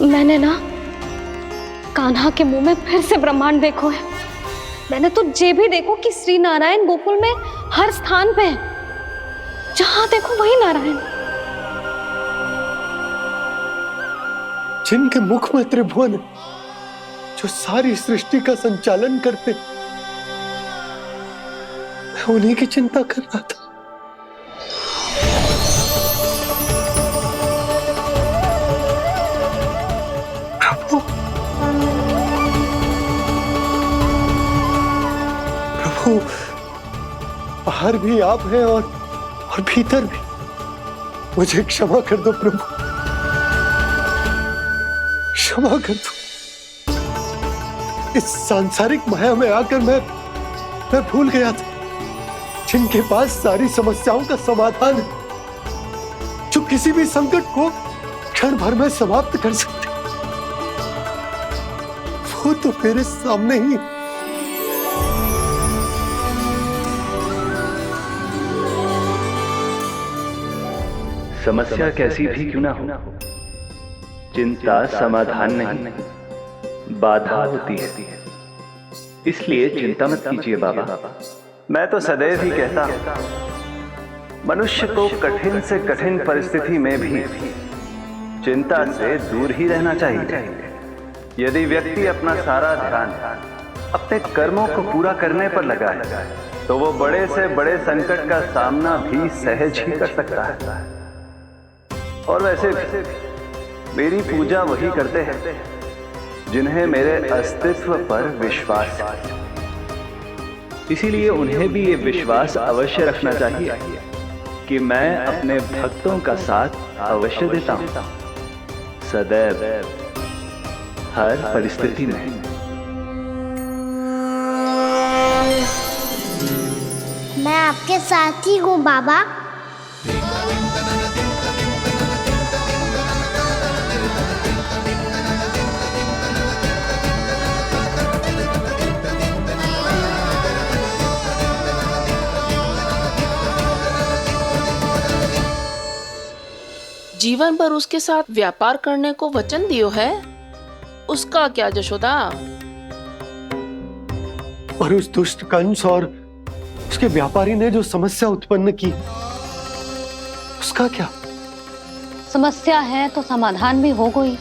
मैंने ना कान्हा के मुंह में फिर से ब्रह्मांड देखो है। मैंने तो ये भी देखो कि श्री नारायण गोकुल में हर स्थान पे है। जहां देखो वही नारायण। जिनके मुख में त्रिभुवन है, जो सारी सृष्टि का संचालन करते, मैं उन्हीं की चिंता कर रहा था। प्रभु, प्रभु, बाहर भी आप हैं और भीतर भी। मुझे क्षमा कर दो प्रभु, क्षमा कर दो। इस सांसारिक माया में आकर मैं भूल गया था जिनके पास सारी समस्याओं का समाधान है, जो किसी भी संकट को क्षण भर में समाप्त कर सकते, वो तो मेरे सामने ही। समस्या कैसी भी क्यों ना हो, चिंता समाधान नहीं, बाधा होती है। इसलिए चिंता मत कीजिए बाबा। मैं तो सदैव ही कहता हूं, मनुष्य को कठिन से कठिन परिस्थिति में भी चिंता से दूर ही रहना चाहिए। यदि व्यक्ति अपना सारा ध्यान अपने कर्मों को पूरा करने पर लगाए, तो वो बड़े से बड़े संकट का सामना भी सहज ही कर सकता है। और वैसे भी मेरी पूजा वही करते हैं जिन्हें मेरे अस्तित्व पर विश्वास है। इसीलिए उन्हें भी ये विश्वास अवश्य रखना चाहिए कि मैं अपने भक्तों का साथ अवश्य देता हूं, सदैव, हर परिस्थिति में। मैं आपके साथ ही हूँ बाबा। जीवन भर उसके साथ व्यापार करने को वचन दियो है, उसका क्या जशोदा? और उस दुष्ट कंस और उसके व्यापारी ने जो समस्या उत्पन्न की, उसका क्या? समस्या है तो समाधान भी हो गई।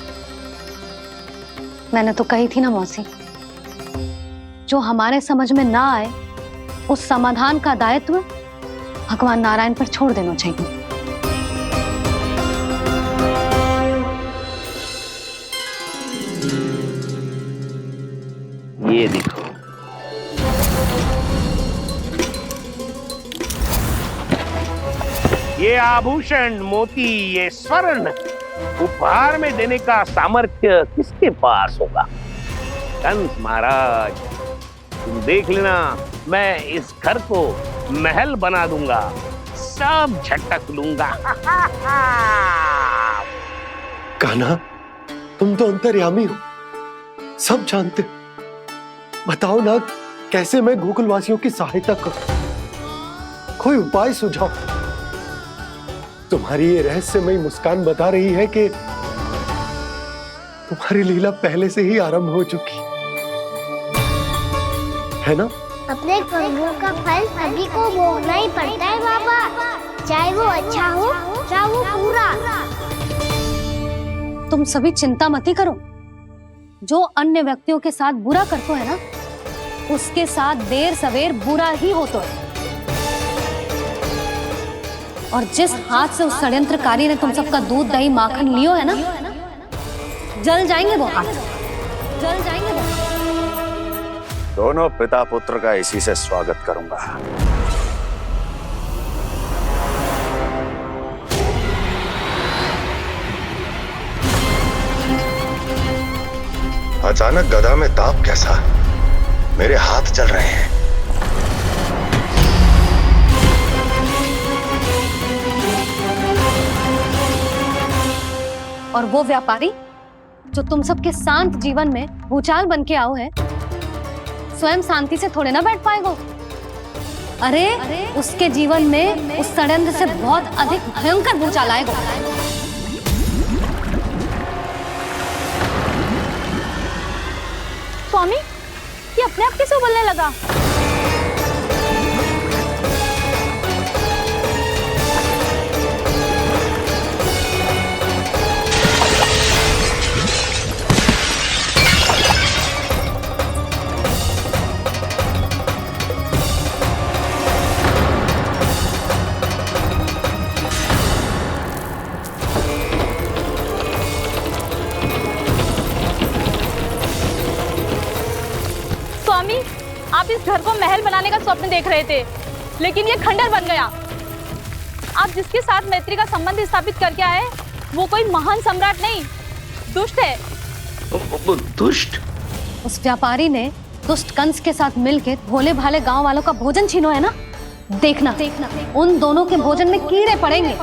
मैंने तो कही थी ना मौसी, जो हमारे समझ में ना आए उस समाधान का दायित्व भगवान नारायण पर छोड़ देना चाहिए। ये देखो, ये आभूषण, मोती, ये स्वर्ण उपहार में देने का सामर्थ्य किसके पास होगा? कंस महाराज, तुम देख लेना, मैं इस घर को महल बना दूंगा, सब झटक लूंगा। कान्हा, तुम तो अंतर्यामी हो, सब जानते हो। बताओ ना, कैसे मैं गोकुलवासियों की सहायता करूं? कोई उपाय सुझाओ। तुम्हारी ये रहस्यमयी मुस्कान बता रही है कि तुम्हारी लीला पहले से ही आरंभ हो चुकी है ना? अपने कर्मों का फल सभी को भोगना ही पड़ता है बाबा, चाहे वो अच्छा हो चाहे वो बुरा। तुम सभी चिंता मत ही करो। जो अन्य व्यक्तियों के साथ बुरा करते है ना, उसके साथ देर सवेर बुरा ही होता है। और जिस हाथ से उस षड्यंत्रकारी ने तुम सबका दूध दही माखन लियो है ना, जल जाएंगे वो हाथ, जल जाएंगे वो। दोनों पिता पुत्र का इसी से स्वागत करूंगा। अचानक गदा में ताप कैसा? मेरे हाथ जल रहे हैं। और वो व्यापारी जो तुम सबके शांत जीवन में भूचाल बन के आओ है, स्वयं शांति से थोड़े ना बैठ पाएगा। अरे उसके जीवन में उस षड्यंत्र से बहुत अधिक भयंकर भूचाल आएगा। स्वामी, ये अपने आप कैसे बोलने लगा? आप इस घर को महल बनाने का स्वप्न देख रहे थे, लेकिन ये खंडर बन गया। आप जिसके साथ मैत्री का संबंध स्थापित करके आए, वो कोई महान सम्राट नहीं, दुष्ट है। दुष्ट? उस व्यापारी ने दुष्ट कंस के साथ मिलकर भोले भाले गांव वालों का भोजन छीनो है ना। देखना उन दोनों के भोजन में कीड़े पड़ेंगे।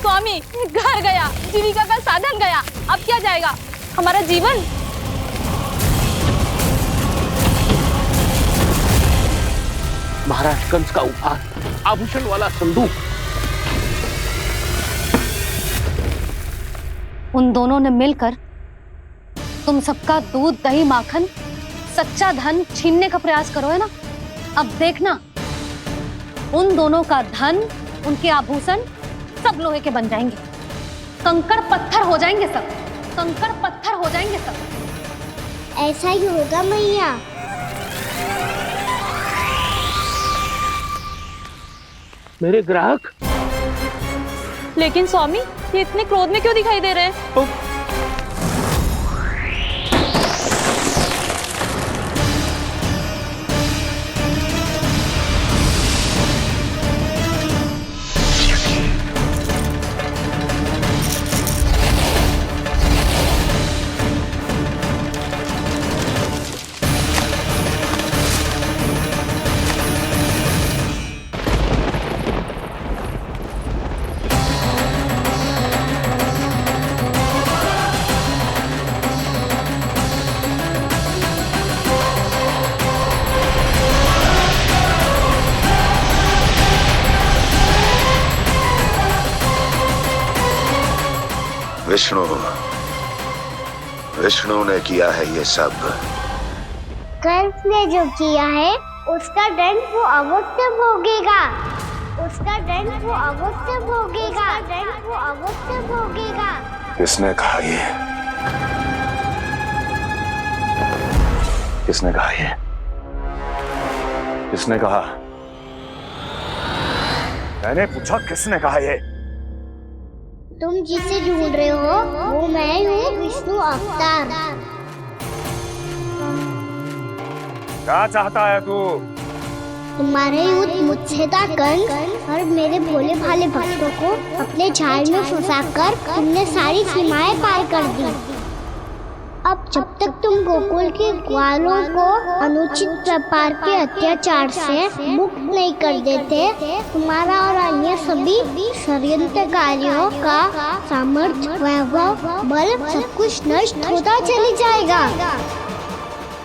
स्वामी, घर गया, जीविका का साधन गया, अब क्या जाएगा हमारा जीवन? महाराज कंस का उपहार, आभूषण वाला संदूक। उन दोनों ने मिलकर तुम सबका दूध दही माखन सच्चा धन छीनने का प्रयास करो है ना। अब देखना उन दोनों का धन, उनके आभूषण सब लोहे के बन जाएंगे, कंकड़ पत्थर हो जाएंगे सब, कंकड़ पत्थर हो जाएंगे सब। ऐसा ही होगा मैया। मेरे ग्राहक। लेकिन स्वामी, ये इतने क्रोध में क्यों दिखाई दे रहे हैं? विष्णु ने किया है ये सब। कंस ने जो किया है उसका दंड वो अवश्य भोगेगा, उसका दंड वो अवश्य भोगेगा, दंड वो अवश्य भोगेगा। किसने कहा ये? किसने कहा ये? किसने कहा? मैंने पूछा किसने कहा ये? तुम जिसे ढूंढ रहे हो वो मैं हूँ, विष्णु अवतार। क्या चाहता है तू? तुम्हारे युद्ध मुझसे था कंस, और मेरे भोले भाले भक्तों को अपने जाल में फंसाकर तुमने सारी सीमाएं पार कर दी। अब जब तक तुम गोकुल के ग्वालों को अनुचित व्यापार के अत्याचार से मुक्त नहीं कर देते, तुम्हारा और अन्य सभी षड्यंत्रकारियों का सामर्थ्य, वैभव, बल सब कुछ नष्ट होता चली जाएगा,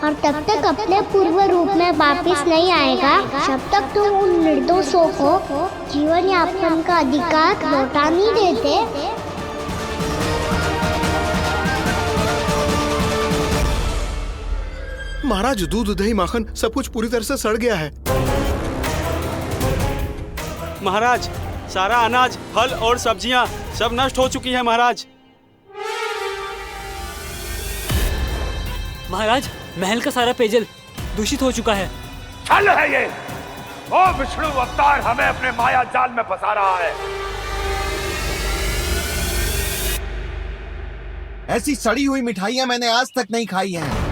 और तब तक अपने पूर्व रूप में वापस नहीं आएगा जब तक तुम उन निर्दोषों को जीवन यापन का अधिकार लौटा नहीं देते। महाराज, दूध दही माखन सब कुछ पूरी तरह से सड़ गया है। महाराज, सारा अनाज, फल और सब्जियां सब नष्ट हो चुकी है महाराज। महाराज, महल का सारा पेयजल दूषित हो चुका है। छल है ये। वो विष्णु अवतार हमें अपने माया जाल में फंसा रहा है। ऐसी सड़ी हुई मिठाइयां मैंने आज तक नहीं खाई हैं।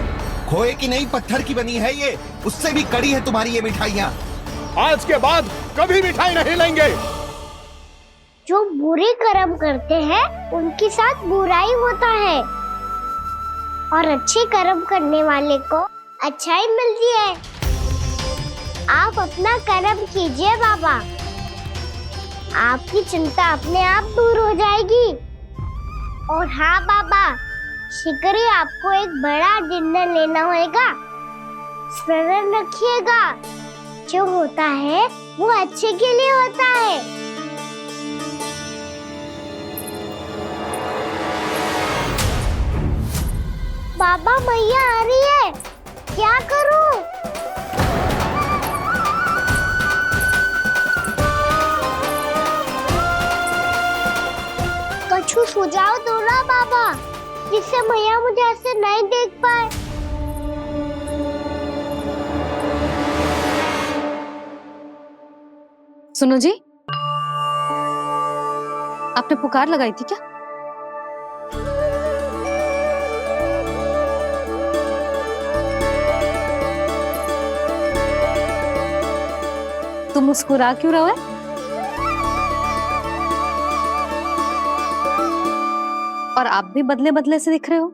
खोए की नहीं, पत्थर की बनी है ये, उससे भी कड़ी है तुम्हारी ये मिठाइयां। आज के बाद कभी मिठाई नहीं लेंगे। जो बुरे कर्म करते हैं उनके साथ बुराई होता है, और अच्छे कर्म करने वाले को अच्छाई मिलती है। आप अपना कर्म कीजिए बाबा, आपकी चिंता अपने आप दूर हो जाएगी। और हाँ बाबा, शीघ्र ही आपको एक बड़ा डिनर लेना होगा। स्मरण रखिएगा, जो होता है वो अच्छे के लिए होता है। बाबा मैया आ रही है, क्या करूं? कछु सुझाव दो ना बाबा, जिससे मैया मुझे ऐसे नहीं देख पाए। सुनो जी, आपने पुकार लगाई थी क्या? तुम मुस्कुरा क्यों रहे हो? और आप भी बदले बदले से दिख रहे हो।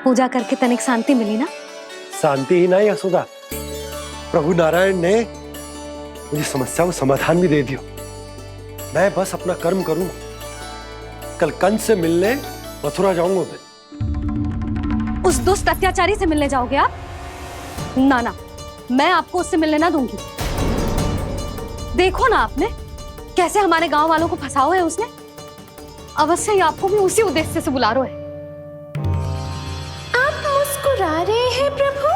पूजा करके तनिक शांति मिली ना? शांति ही नहीं यशोदा, प्रभु नारायण ने मुझे समस्या को समाधान भी दे दिया। मैं बस अपना कर्म करूं। कल कंस से मिलने मथुरा जाऊंगा मैं। उस दुष्ट अत्याचारी से मिलने जाओगे आप? ना ना, मैं आपको उससे मिलने ना दूंगी। देखो ना आपने कैसे हमारे गांव वालों को फंसाओ है उसने। अवश्य ही आपको भी उसी उद्देश्य से बुला रहा है। आप मुस्कुरा रहे हैं प्रभु?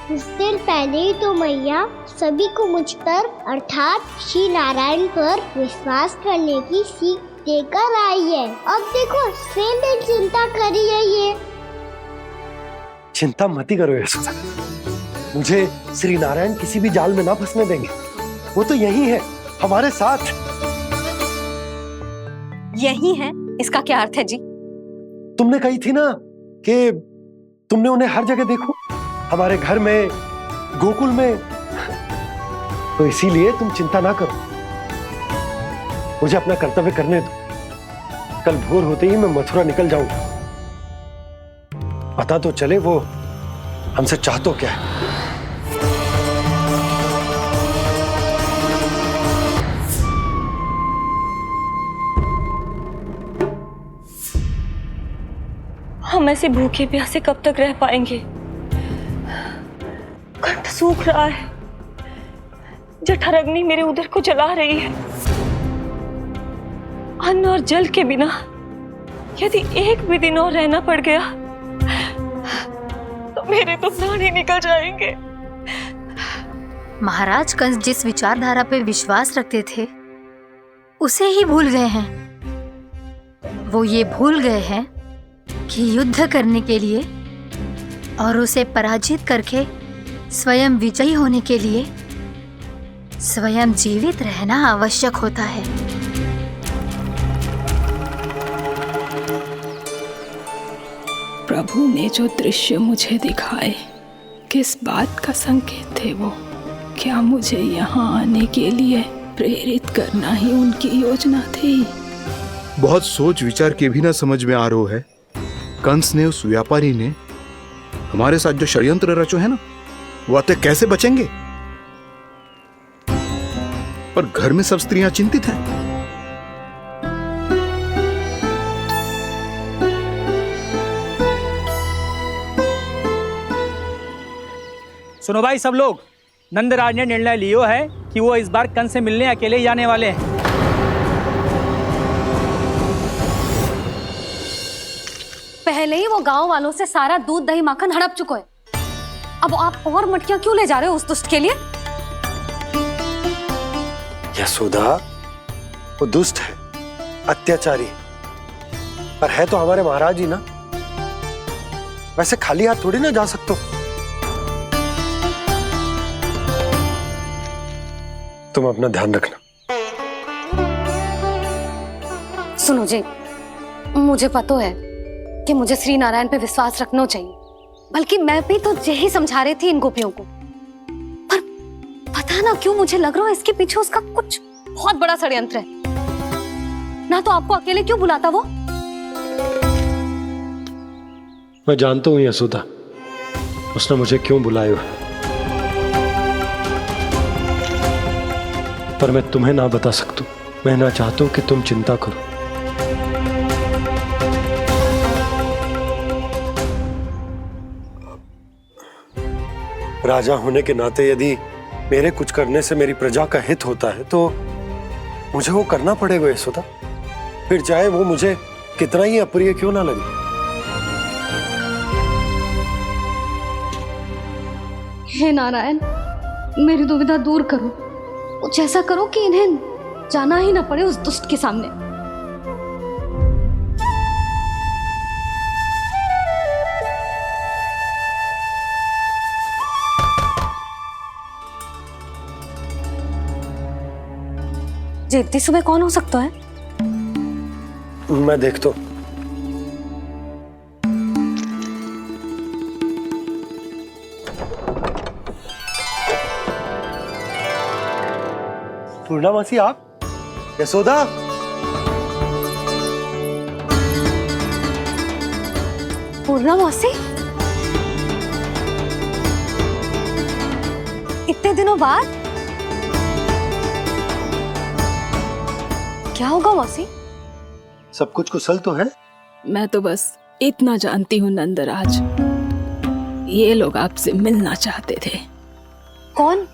कुछ देर पहले ही तो मैया सभी को मुझ पर अर्थात श्री नारायण पर विश्वास करने की सीख देकर आई है। अब देखो स्वयं चिंता करी है ये। चिंता मत ही करो यशोदा, मुझे श्री नारायण किसी भी जाल में ना फंसने देंगे। वो तो यही है हमारे साथ। यही है, इसका क्या अर्थ है जी? तुमने कही थी ना कि तुमने उन्हें हर जगह देखो, हमारे घर में, गोकुल में। तो इसीलिए तुम चिंता ना करो, मुझे अपना कर्तव्य करने दो। कल भोर होते ही मैं मथुरा निकल जाऊंगा। पता तो चले वो हमसे चाहतो क्या है। हम ऐसे भूखे प्यासे कब तक रह पाएंगे? कंठ सूख रहा है, जठराग्नि मेरे उदर को जला रही है। अन्न और जल के बिना यदि एक भी दिन और रहना पड़ गया तो मेरे तो प्राण ही निकल जाएंगे। महाराज कंस जिस विचारधारा पे विश्वास रखते थे उसे ही भूल गए हैं। वो ये भूल गए हैं कि युद्ध करने के लिए और उसे पराजित करके स्वयं विजयी होने के लिए स्वयं जीवित रहना आवश्यक होता है। प्रभु ने जो दृश्य मुझे दिखाए, किस बात का संकेत थे वो? क्या मुझे यहाँ आने के लिए प्रेरित करना ही उनकी योजना थी? बहुत सोच विचार के भी ना समझ में आ रहा है। कंस ने, उस व्यापारी ने हमारे साथ जो षड्यंत्र रचो है ना, वो आते कैसे बचेंगे? पर घर में सब स्त्रियां चिंतित हैं। सुनो भाई सब लोग, नंदराज ने निर्णय लियो है कि वो इस बार कंस से मिलने अकेले ही जाने वाले हैं। पहले ही वो गांव वालों से सारा दूध दही माखन हड़प चुका है। अब आप और मटकियां क्यों ले जा रहे हो उस दुष्ट के लिए? यशोदा, वो दुष्ट है, अत्याचारी, पर है तो हमारे महाराज ही ना। वैसे खाली हाथ थोड़ी ना जा सकते हो। तुम अपना ध्यान रखना। सुनो जी, मुझे पता है कि मुझे श्री नारायण पे विश्वास रखना चाहिए, बल्कि मैं भी तो यही समझा रही थी इन गोपियों को। पर पता ना क्यों मुझे लग रहा है इसके पीछे उसका कुछ बहुत बड़ा षड्यंत्र है। ना तो आपको अकेले क्यों बुलाता वो? मैं जानता हूं यशोदा, उसने मुझे क्यों बुलाया, पर मैं तुम्हें ना बता सकता। मैं ना चाहता हूं कि तुम चिंता करो। राजा होने के नाते यदि मेरे कुछ करने से मेरी प्रजा का हित होता है तो मुझे वो करना पड़ेगा यशोदा, फिर चाहे वो मुझे कितना ही अप्रिय क्यों ना लगे। हे नारायण, मेरी दुविधा दूर करो। कुछ ऐसा करो कि इन्हें जाना ही ना पड़े उस दुष्ट के सामने। जी इतनी सुबह कौन हो सकता है? मैं देखता हूं। पूर्णा मासी, आप? यशोदा? पूर्णा मौसी, इतने दिनों बाद? क्या होगा मौसी? सब कुछ कुशल तो है? मैं तो बस इतना जानती हूँ नंदराज, ये लोग आपसे मिलना चाहते थे। कौन?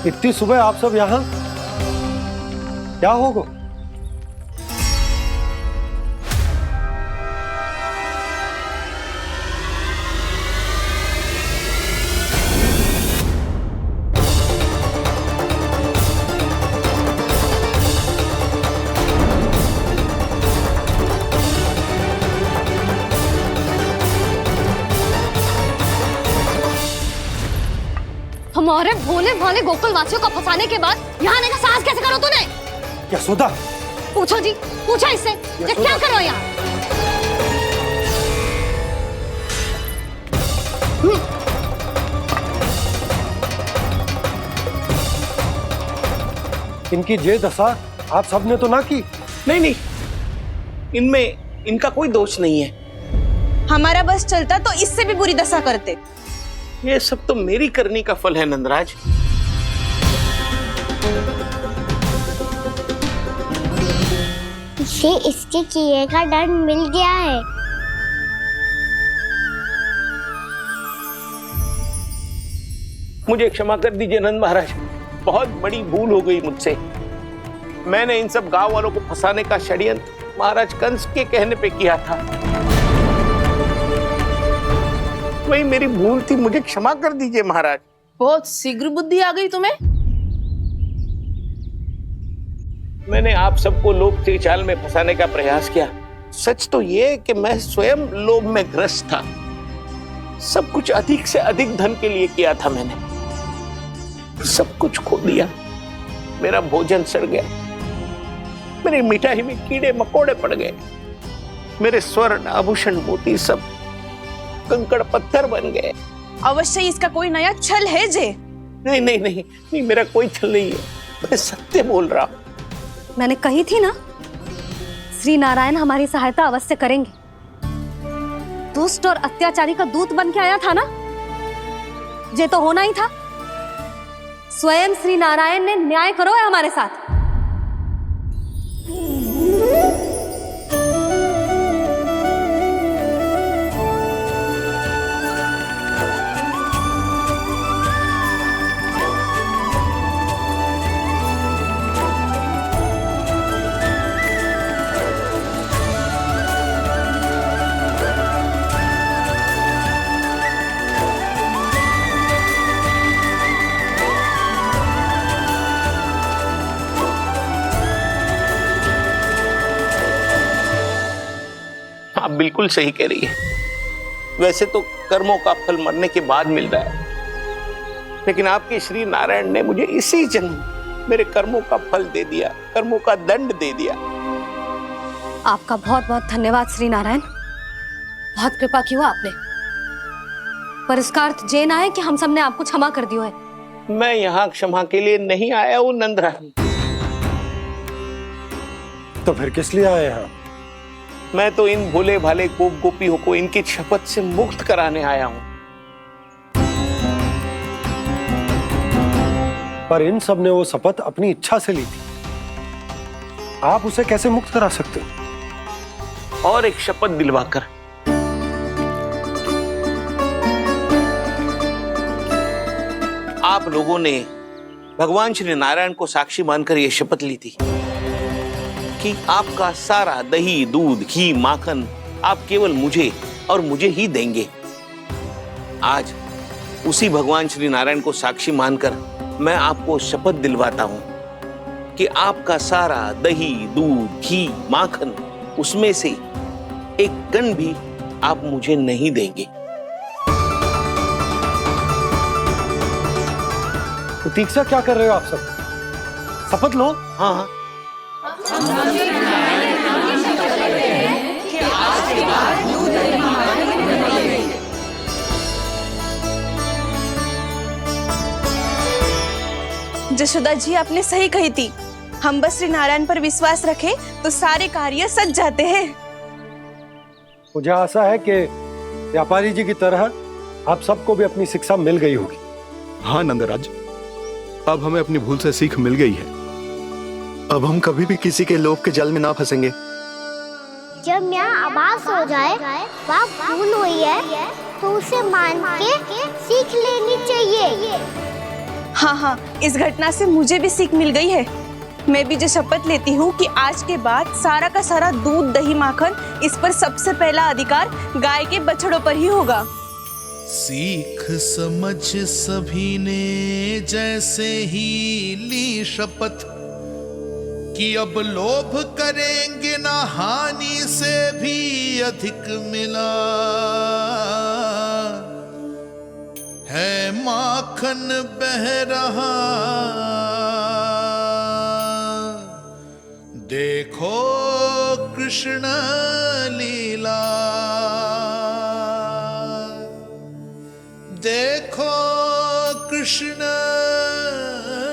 इतनी सुबह आप सब यहाँ? क्या होगा? हमारे भोले भाले गोकुल वासियों को फंसाने के बाद यहाँ आने का साहस कैसे करो तूने? यशोदा! पूछो जी, पूछो इससे, ये क्या करो यहाँ? इनकी ये दशा आप सबने तो ना की? नहीं नहीं, इनमें इनका कोई दोष नहीं है। हमारा बस चलता तो इससे भी बुरी दशा करते। ये सब तो मेरी करनी का फल है नंदराज। इसे इसके किए का डर मिल गया है। मुझे क्षमा कर दीजिए नंद महाराज, बहुत बड़ी भूल हो गई मुझसे। मैंने इन सब गांव वालों को फंसाने का षड्यंत्र महाराज कंस के कहने पे किया था। वही मेरी भूल थी, मुझे क्षमा कर दीजिए महाराज। बहुत शीघ्र बुद्धि आ गई तुम्हें। मैंने आप सबको लोभ के जाल में फंसाने का प्रयास किया। सच तो ये कि मैं स्वयं लोभ में ग्रस्त था। सब कुछ अधिक से अधिक धन के लिए किया था मैंने। सब कुछ खो दिया। मेरा भोजन सड़ गया, मेरी मिठाई में कीड़े मकोड़े पड़ गए, मेरे स्वर्ण आभूषण मोती सब कंकड़ पत्थर बन गए। अवश्य इसका कोई नया छल है जे। नहीं नहीं नहीं नहीं, मेरा कोई छल नहीं है, मैं सत्य बोल रहा हूं। मैंने कही थी ना, श्री नारायण हमारी सहायता अवश्य करेंगे। दुष्ट और अत्याचारी का दूत बन के आया था ना, ये तो होना ही था। स्वयं श्री नारायण ने न्याय करो है हमारे साथ। आप बिल्कुल सही कह रही है। वैसे तो कर्मों का फल मरने के बाद मिल रहा है, लेकिन आपके श्री नारायण ने मुझे इसी जन्म मेरे कर्मों का फल दे दिया, कर्मों का दंड दे दिया। आपका बहुत बहुत धन्यवाद श्री नारायण, बहुत कृपा की हो आपने। पर इसका अर्थ ये ना है कि हम सबने आपको क्षमा कर दिया है। मैं यहाँ क्षमा के लिए नहीं आया हूँ नंदरानी। तो फिर किस लिए आए हैं? मैं तो इन भोले भाले गोप गोपियों को इनकी शपथ से मुक्त कराने आया हूं। पर इन सब ने वो शपथ अपनी इच्छा से ली थी। आप उसे कैसे मुक्त करा सकते हो? और एक शपथ दिलवाकर। आप लोगों ने भगवान श्री नारायण को साक्षी मानकर यह शपथ ली थी कि आपका सारा दही, दूध, घी, माखन आप केवल मुझे और मुझे ही देंगे। आज उसी भगवान श्री नारायण को साक्षी मानकर मैं आपको शपथ दिलवाता हूं कि आपका सारा दही, दूध, घी, माखन, उसमें से एक कण भी आप मुझे नहीं देंगे। प्रतीक्षा क्या कर रहे हो आप सब? शपथ लो। हाँ हाँ। जशोदा जी, आपने सही कही थी। हम बस श्री नारायण पर विश्वास रखें तो सारे कार्य सज जाते हैं। मुझे आशा है कि व्यापारी जी की तरह आप सबको भी अपनी शिक्षा मिल गई होगी। हाँ नंदराज, अब हमें अपनी भूल से सीख मिल गई है। अब हम कभी भी किसी के लोभ के जाल में ना फंसेंगे। जब यहाँ आवाज हो जाए वह भूल हुई है तो उसे मान के सीख लेनी चाहिए। हाँ हाँ, इस घटना से मुझे भी सीख मिल गई है। मैं भी जो शपथ लेती हूँ कि आज के बाद सारा का सारा दूध, दही, माखन, इस पर सबसे पहला अधिकार गाय के बछड़ों पर ही होगा। सीख समझ सभी ने जैसे ही ली शपथ कि अब लोभ करेंगे ना हानि से भी अधिक मिला है, माखन बह रहा देखो कृष्ण लीला, देखो कृष्ण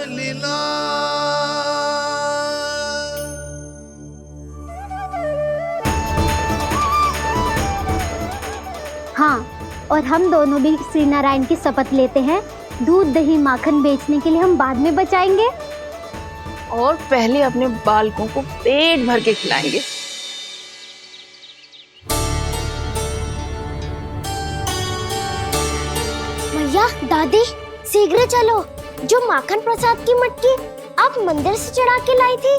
लीला। हाँ, और हम दोनों भी श्री नारायण की शपथ लेते हैं, दूध, दही, माखन बेचने के लिए हम बाद में बचाएंगे और पहले अपने बालकों को पेट भर के खिलाएंगे। भैया, दादी, शीघ्र चलो। जो माखन प्रसाद की मटकी आप मंदिर से चढ़ा के लाई थी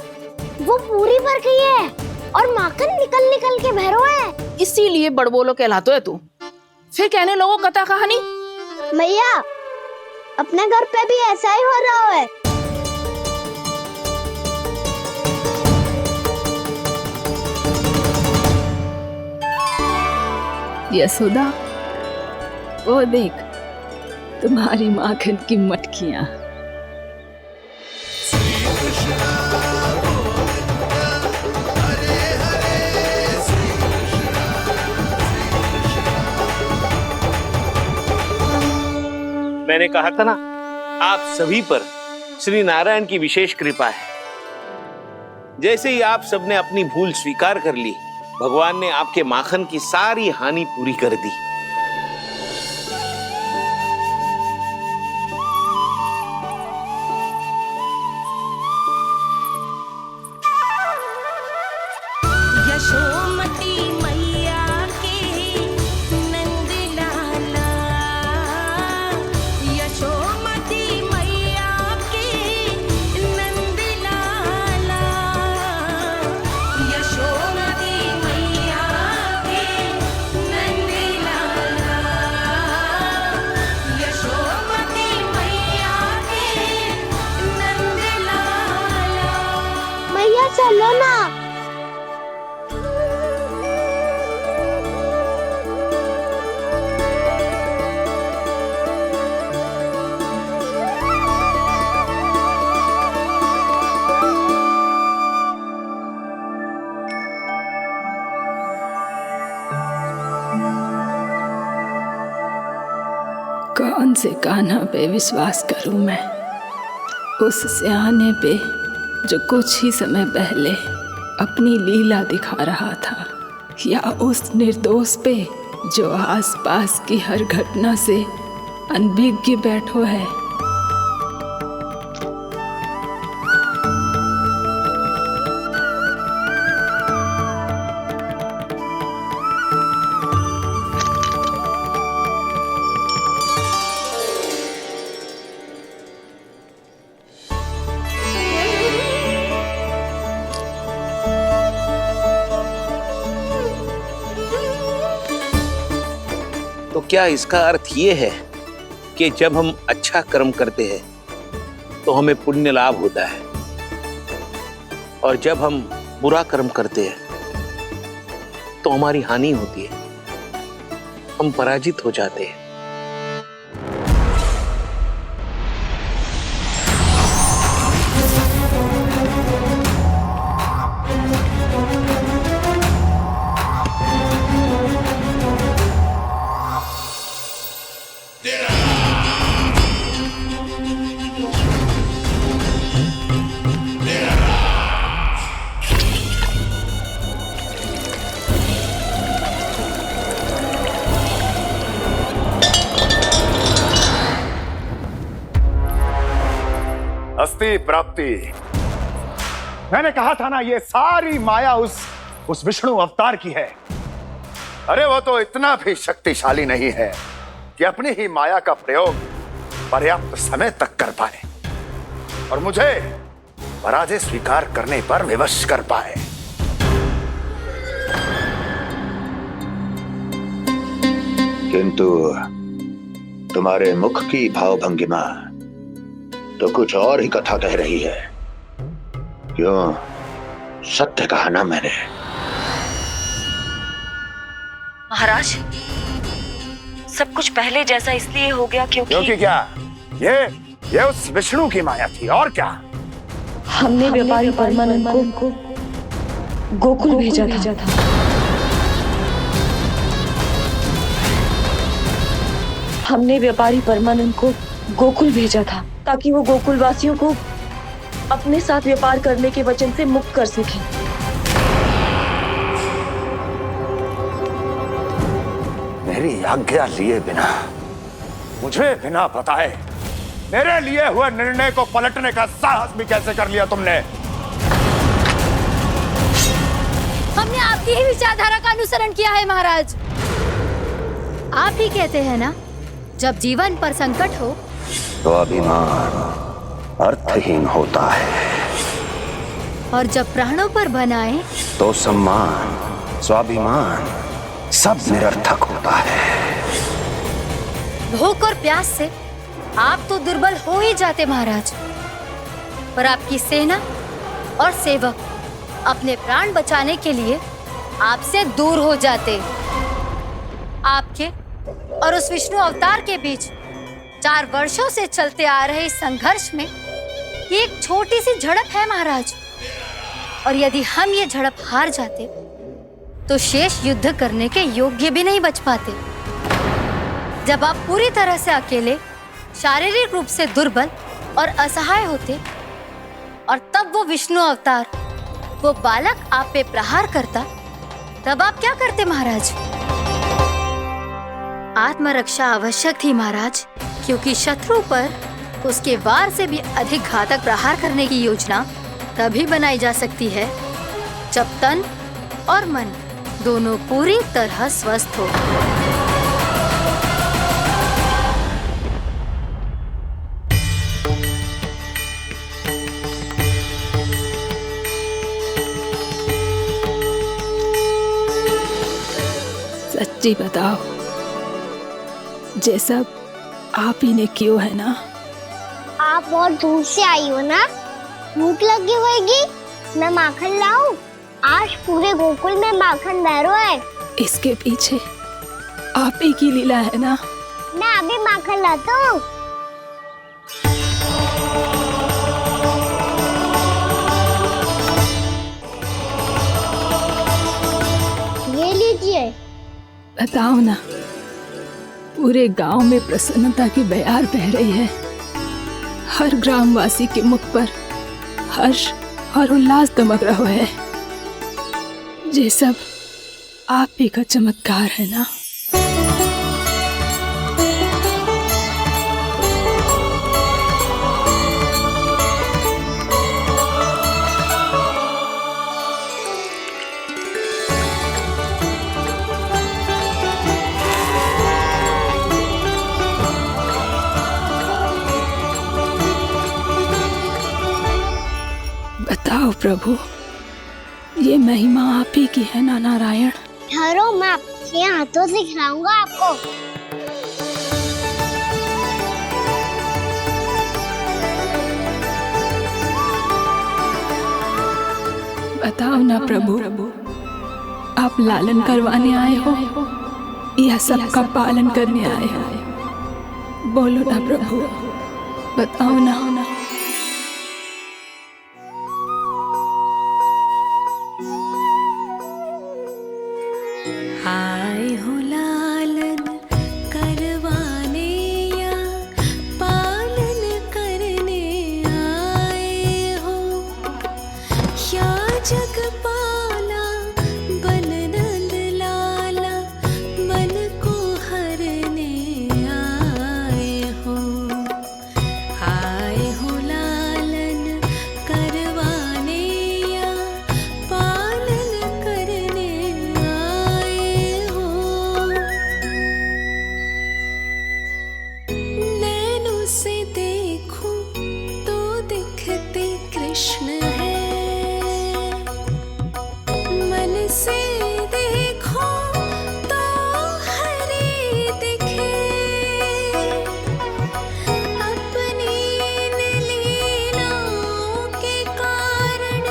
वो पूरी भर गई है और माखन निकल निकल के बह रहा है। इसीलिए बड़बोलो कहलाते है तू। फिर कहने लोगों कथा कहानी। भैया, अपने घर पे भी ऐसा ही हो रहा है। यशोदा, वो देख तुम्हारी माखन की मटकियां। मैंने कहा था ना, आप सभी पर श्री नारायण की विशेष कृपा है। जैसे ही आप सबने अपनी भूल स्वीकार कर ली, भगवान ने आपके माखन की सारी हानि पूरी कर दी। यशोमती मैया की नंद लाला, यशोमती मैया की नंद लाला, यशोमती मैया की नंद लाला, यशोमती मैया की नंद लाला। मैया चलो ना। कौन से कान्हा पे विश्वास करूं मैं? उस सियाने पे जो कुछ ही समय पहले अपनी लीला दिखा रहा था, या उस निर्दोष पे जो आसपास की हर घटना से अनभिज्ञ बैठो है? तो क्या इसका अर्थ ये है कि जब हम अच्छा कर्म करते हैं तो हमें पुण्य लाभ होता है, और जब हम बुरा कर्म करते हैं तो हमारी हानि होती है, हम पराजित हो जाते हैं? अस्ति प्राप्ति। मैंने कहा था ना, ये सारी माया उस विष्णु अवतार की है। अरे वो तो इतना भी शक्तिशाली नहीं है कि अपनी ही माया का प्रयोग पर्याप्त समय तक कर पाए और मुझे पराजय स्वीकार करने पर विवश कर पाए। किंतु तुम्हारे मुख की भावभंगिमा तो कुछ और ही कथा कह रही है। क्यों? सत्य कहा ना मैंने। महाराज, सब कुछ पहले जैसा इसलिए हो गया क्योंकि क्या? ये उस विष्णु की माया थी, और क्या? हमने व्यापारी परमानंद को गोकुल भेजा था। हमने व्यापारी परमानंद को गोकुल भेजा था ताकि वो गोकुल वासियों को अपने साथ व्यापार करने के वचन से मुक्त कर सके। मेरी आज्ञा लिए बिना, मुझे बिना बताए मेरे लिए हुए निर्णय को पलटने का साहस भी कैसे कर लिया तुमने? हमने आपकी ही विचारधारा का अनुसरण किया है महाराज। आप ही कहते हैं ना, जब जीवन पर संकट हो तो अभिमान अर्थहीन होता है, और जब प्राणों पर बनाए तो सम्मान स्वाभिमान सब निरर्थक होता है। भूख और प्यास से आप तो दुर्बल हो ही जाते महाराज, पर आपकी सेना और सेवक अपने प्राण बचाने के लिए आपसे दूर हो जाते। आपके और उस विष्णु अवतार के बीच 4 वर्षों से चलते आ रहे इस संघर्ष में एक छोटी सी झड़प है महाराज, और यदि हम ये झड़प हार जाते तो शेष युद्ध करने के योग्य भी नहीं बच पाते। जब आप पूरी तरह से अकेले, शारीरिक रूप से दुर्बल और असहाय होते, और तब वो विष्णु अवतार, वो बालक आप पे प्रहार करता, तब आप क्या करते महाराज? आत्मरक्षा आवश्यक थी महाराज, क्योंकि शत्रु पर उसके वार से भी अधिक घातक प्रहार करने की योजना तभी बनाई जा सकती है जब तन और मन दोनों पूरी तरह स्वस्थ हो। सच्ची बताओ, जैसा आप ही ने किया है ना? आप बहुत दूर से आई हो ना, भूख लगी होगी। मैं माखन लाऊं? आज पूरे गोकुल में माखन बह रहा है। इसके पीछे आप ही की लीला है ना? मैं अभी माखन लाता हूँ। ये लीजिए। बताओ ना, पूरे गांव में प्रसन्नता की बयार बह रही है। हर ग्रामवासी के मुख पर हर्ष और उल्लास दमक रहा है। ये सब आप ही का चमत्कार है ना? बताओ प्रभु, ये महिमा आप ही की है ना नारायण? ठहरो, मैं अपने हाथों से खिलाऊंगा आपको। बताओ ना प्रभु, आप लालन करवाने आए हो या सबका पालन करने आए हो? बोलो ना प्रभु, बताओ ना। आए हो लालन करवाने या पालन करने आए हो, या जगपाला बन नंद लाला मन को हरने आए हो। आए हो लालन करवाने या पालन करने आए हो। नैनों से देखूं तो दिखते कृष्ण है, मन से देखो तो हरे दिखे। अपनी लीलाओं के कारण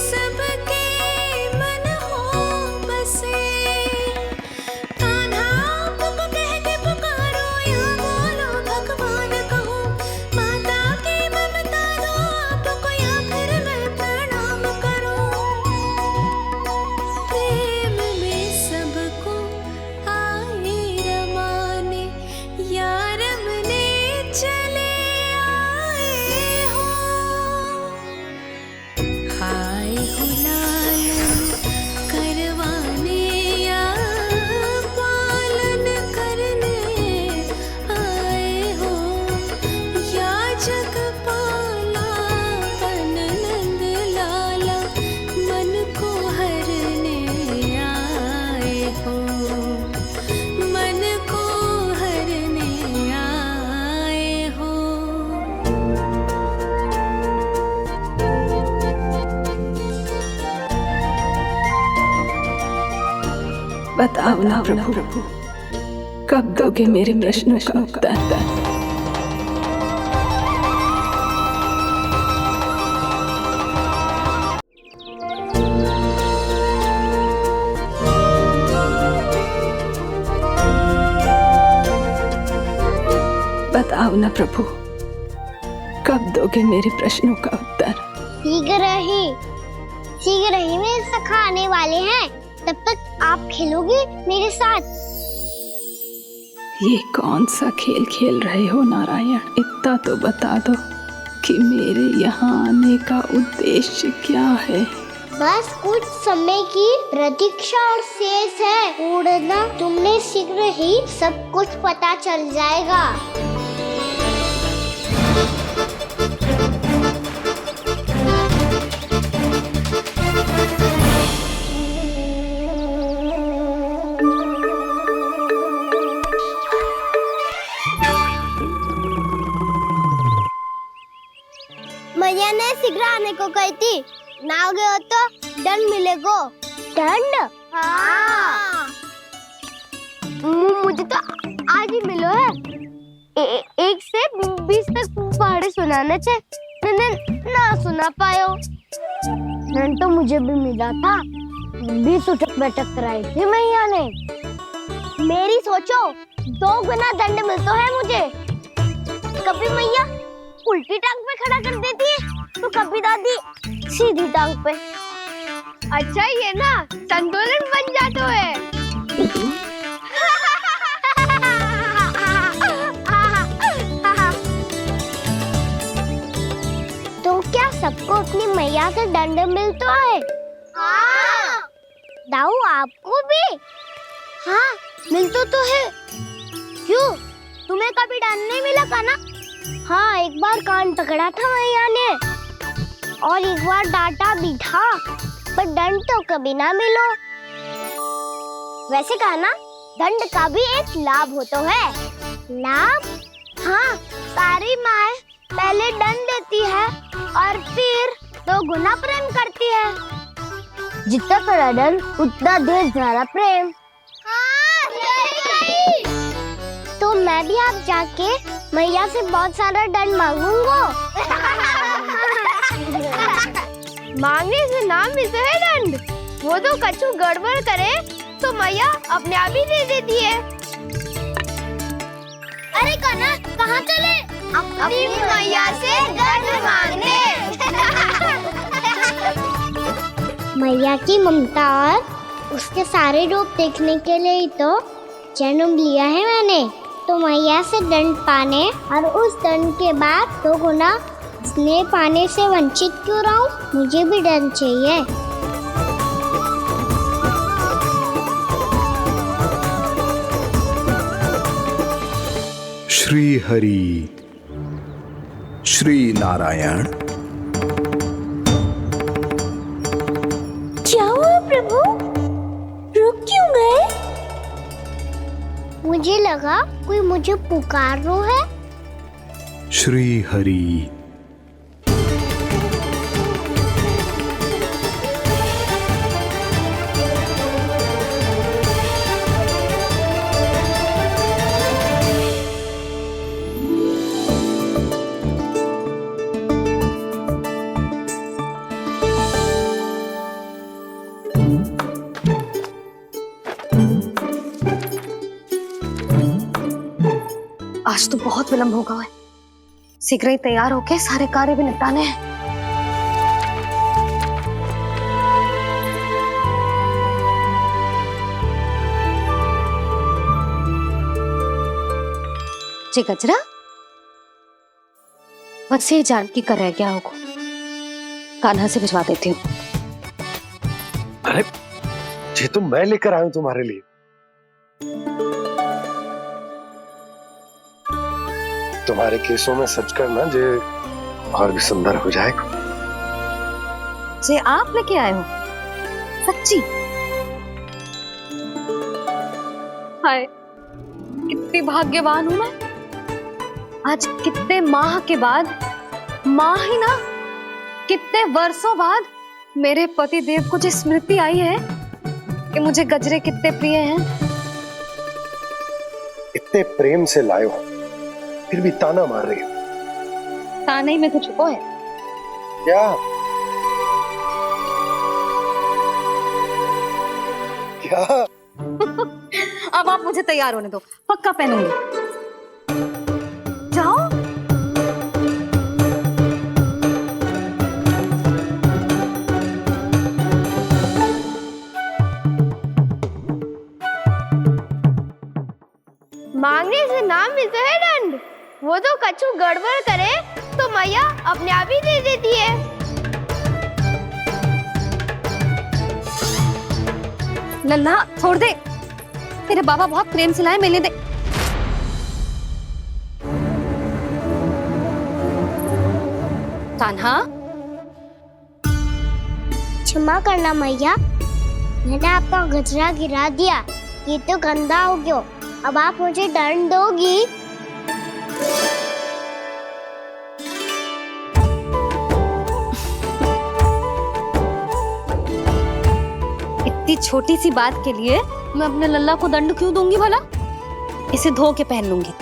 सबके मन हो बसे। कान्हा आपको कह के पुकारो या बोलो भगवान कहो, माता की ममता दो आपको या फिर मैं प्रणाम करूं। प्रेम में सबको आए रमाने, या रमने चले आए हो। आए हो लालन करवाने या पालन करने आए हो, या जगपाला बन नंद लाला मन को हरने आए हो। मन को हरने आए हो। बताओ ना प्रभु, कब दोगे मेरे प्रश्नों का उत्तर? बताओ ना प्रभु, कब दोगे मेरे प्रश्नों का उत्तर? शीघ्र ही मेरे सखा आने वाले हैं, तब तक आप खेलोगे मेरे साथ। ये कौन सा खेल खेल रहे हो नारायण? इतना तो बता दो कि मेरे यहाँ आने का उद्देश्य क्या है? बस कुछ समय की प्रतीक्षा और शेष है। उड़ना तुमने शीघ्र ही सब कुछ पता चल जाएगा। मैया ने शीघ्र आने को कही थी, ना हो गए हो तो दंड मिलेगा। दंड? हाँ। मुझे तो आज ही मिलो है। 1 से 20 तक पहाड़े सुनाने थे, ना सुना पायो। दंड तो मुझे भी मिला था, 20 उठक बैठक कराई थी मैया ने। मेरी सोचो 2 गुना दंड मिलता है मुझे। कभी मैया उल्टी टांग पे खड़ा कर देती है, तो कभी दादी सीधी टांग पे। अच्छा ये ना संतुलन बन जाता है। तो क्या सबको अपनी मैया से दंड मिलता है? हाँ। दाऊ आपको भी? हाँ मिलता तो है। क्यों, तुम्हें कभी दंड नहीं मिला का ना? हाँ, एक बार कान पकड़ा था मैया ने और एक बार डांटा भी था, पर दंड तो कभी ना मिलो। वैसे कहा ना, दंड का भी एक लाभ होता है। लाभ? हाँ, सारी माँ पहले दंड देती है और फिर 2 गुना प्रेम करती है। जितना बड़ा दंड उतना ढेर सारा प्रेम। हाँ, सही कही। तो मैं भी आप जाके मैया से बहुत सारा दंड मांगूंगा। मांगने से नाम भी तो है दंड। वो तो कछु गड़बड़ करे तो मैया अपने आप ही दे देती है। अरे कान्हा कहाँ चले? अपनी मैया से दंड मांगने। मैया की ममता और उसके सारे रूप देखने के लिए ही तो जन्म लिया है मैंने। तो मैया से दंड पाने और उस दंड के बाद 2 गुना स्नेह पाने से वंचित क्यों रहूं? मुझे भी दंड चाहिए। श्री हरि श्री नारायण। क्या हुआ प्रभु? रुक क्यों गए? मुझे लगा कोई मुझे पुकार रहा है। श्री हरि। आज तो बहुत विलंब होगा है। शीघ्र ही तैयार होके सारे कार्य भी निपटाने हैं। जी गजरा, बस ये जान की कर रह गया होगा। कान्हा से भिजवा देती हूँ। अरे ये तो मैं लेकर आया हूं तुम्हारे लिए। तुम्हारे केसों में सच करना जे और भी सुंदर हो जाएगा। जे आप लेके आए हो? सच्ची? हाय, कितनी भाग्यवान हूं मैं। आज कितने माह के बाद, माह ही ना, कितने वर्षों बाद मेरे पति देव को जो स्मृति आई है कि मुझे गजरे कितने प्रिय हैं। इतने प्रेम से लाए हो, फिर भी ताना मार रही हो। ताने में तो छुपो है। क्या? क्या? अब आप मुझे तैयार होने दो, पक्का पहनूंगी। जाओ। मांगने से नाम भी तो है दंड। वो तो कछु गड़बड़ करे तो मैया अपने आप ही दे देती है। लल्ला छोड़ दे, तेरे बाबा बहुत प्रेम से लाए, मैंने दे। कान्हा, क्षमा करना मैया, मैंने आपका गजरा गिरा दिया। ये तो गंदा हो गया। अब आप मुझे दंड दोगी? इतनी छोटी सी बात के लिए मैं अपने लल्ला को दंड क्यों दूंगी भला? इसे धो के पहन लूंगी।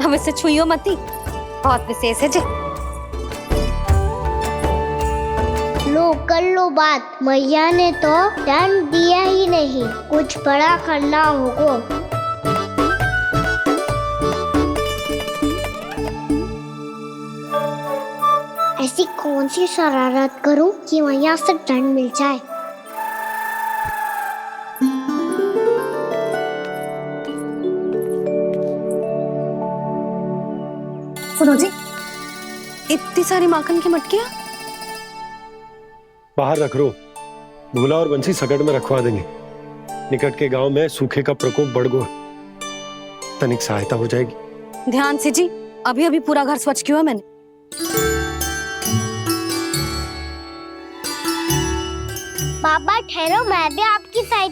हम इसे छुइयो मती, बहुत विशेष है जी। लो कर लो बात। मैया ने तो दंड दिया ही नहीं, कुछ बड़ा करना होगा। ऐसी कौन सी शरारत करूं कि मैया से दंड मिल जाए? सुनो जी, इतनी सारी माखन की मटकियां बाहर रख रो, भूला और बंसी सकट में रखवा देंगे। निकट के गांव में सूखे का प्रकोप बढ़ गया, तनिक सहायता हो जाएगी। ध्यान से जी, अभी अभी पूरा घर स्वच्छ किया है मैंने। बाबा ठहरो, मैं भी आपकी साइड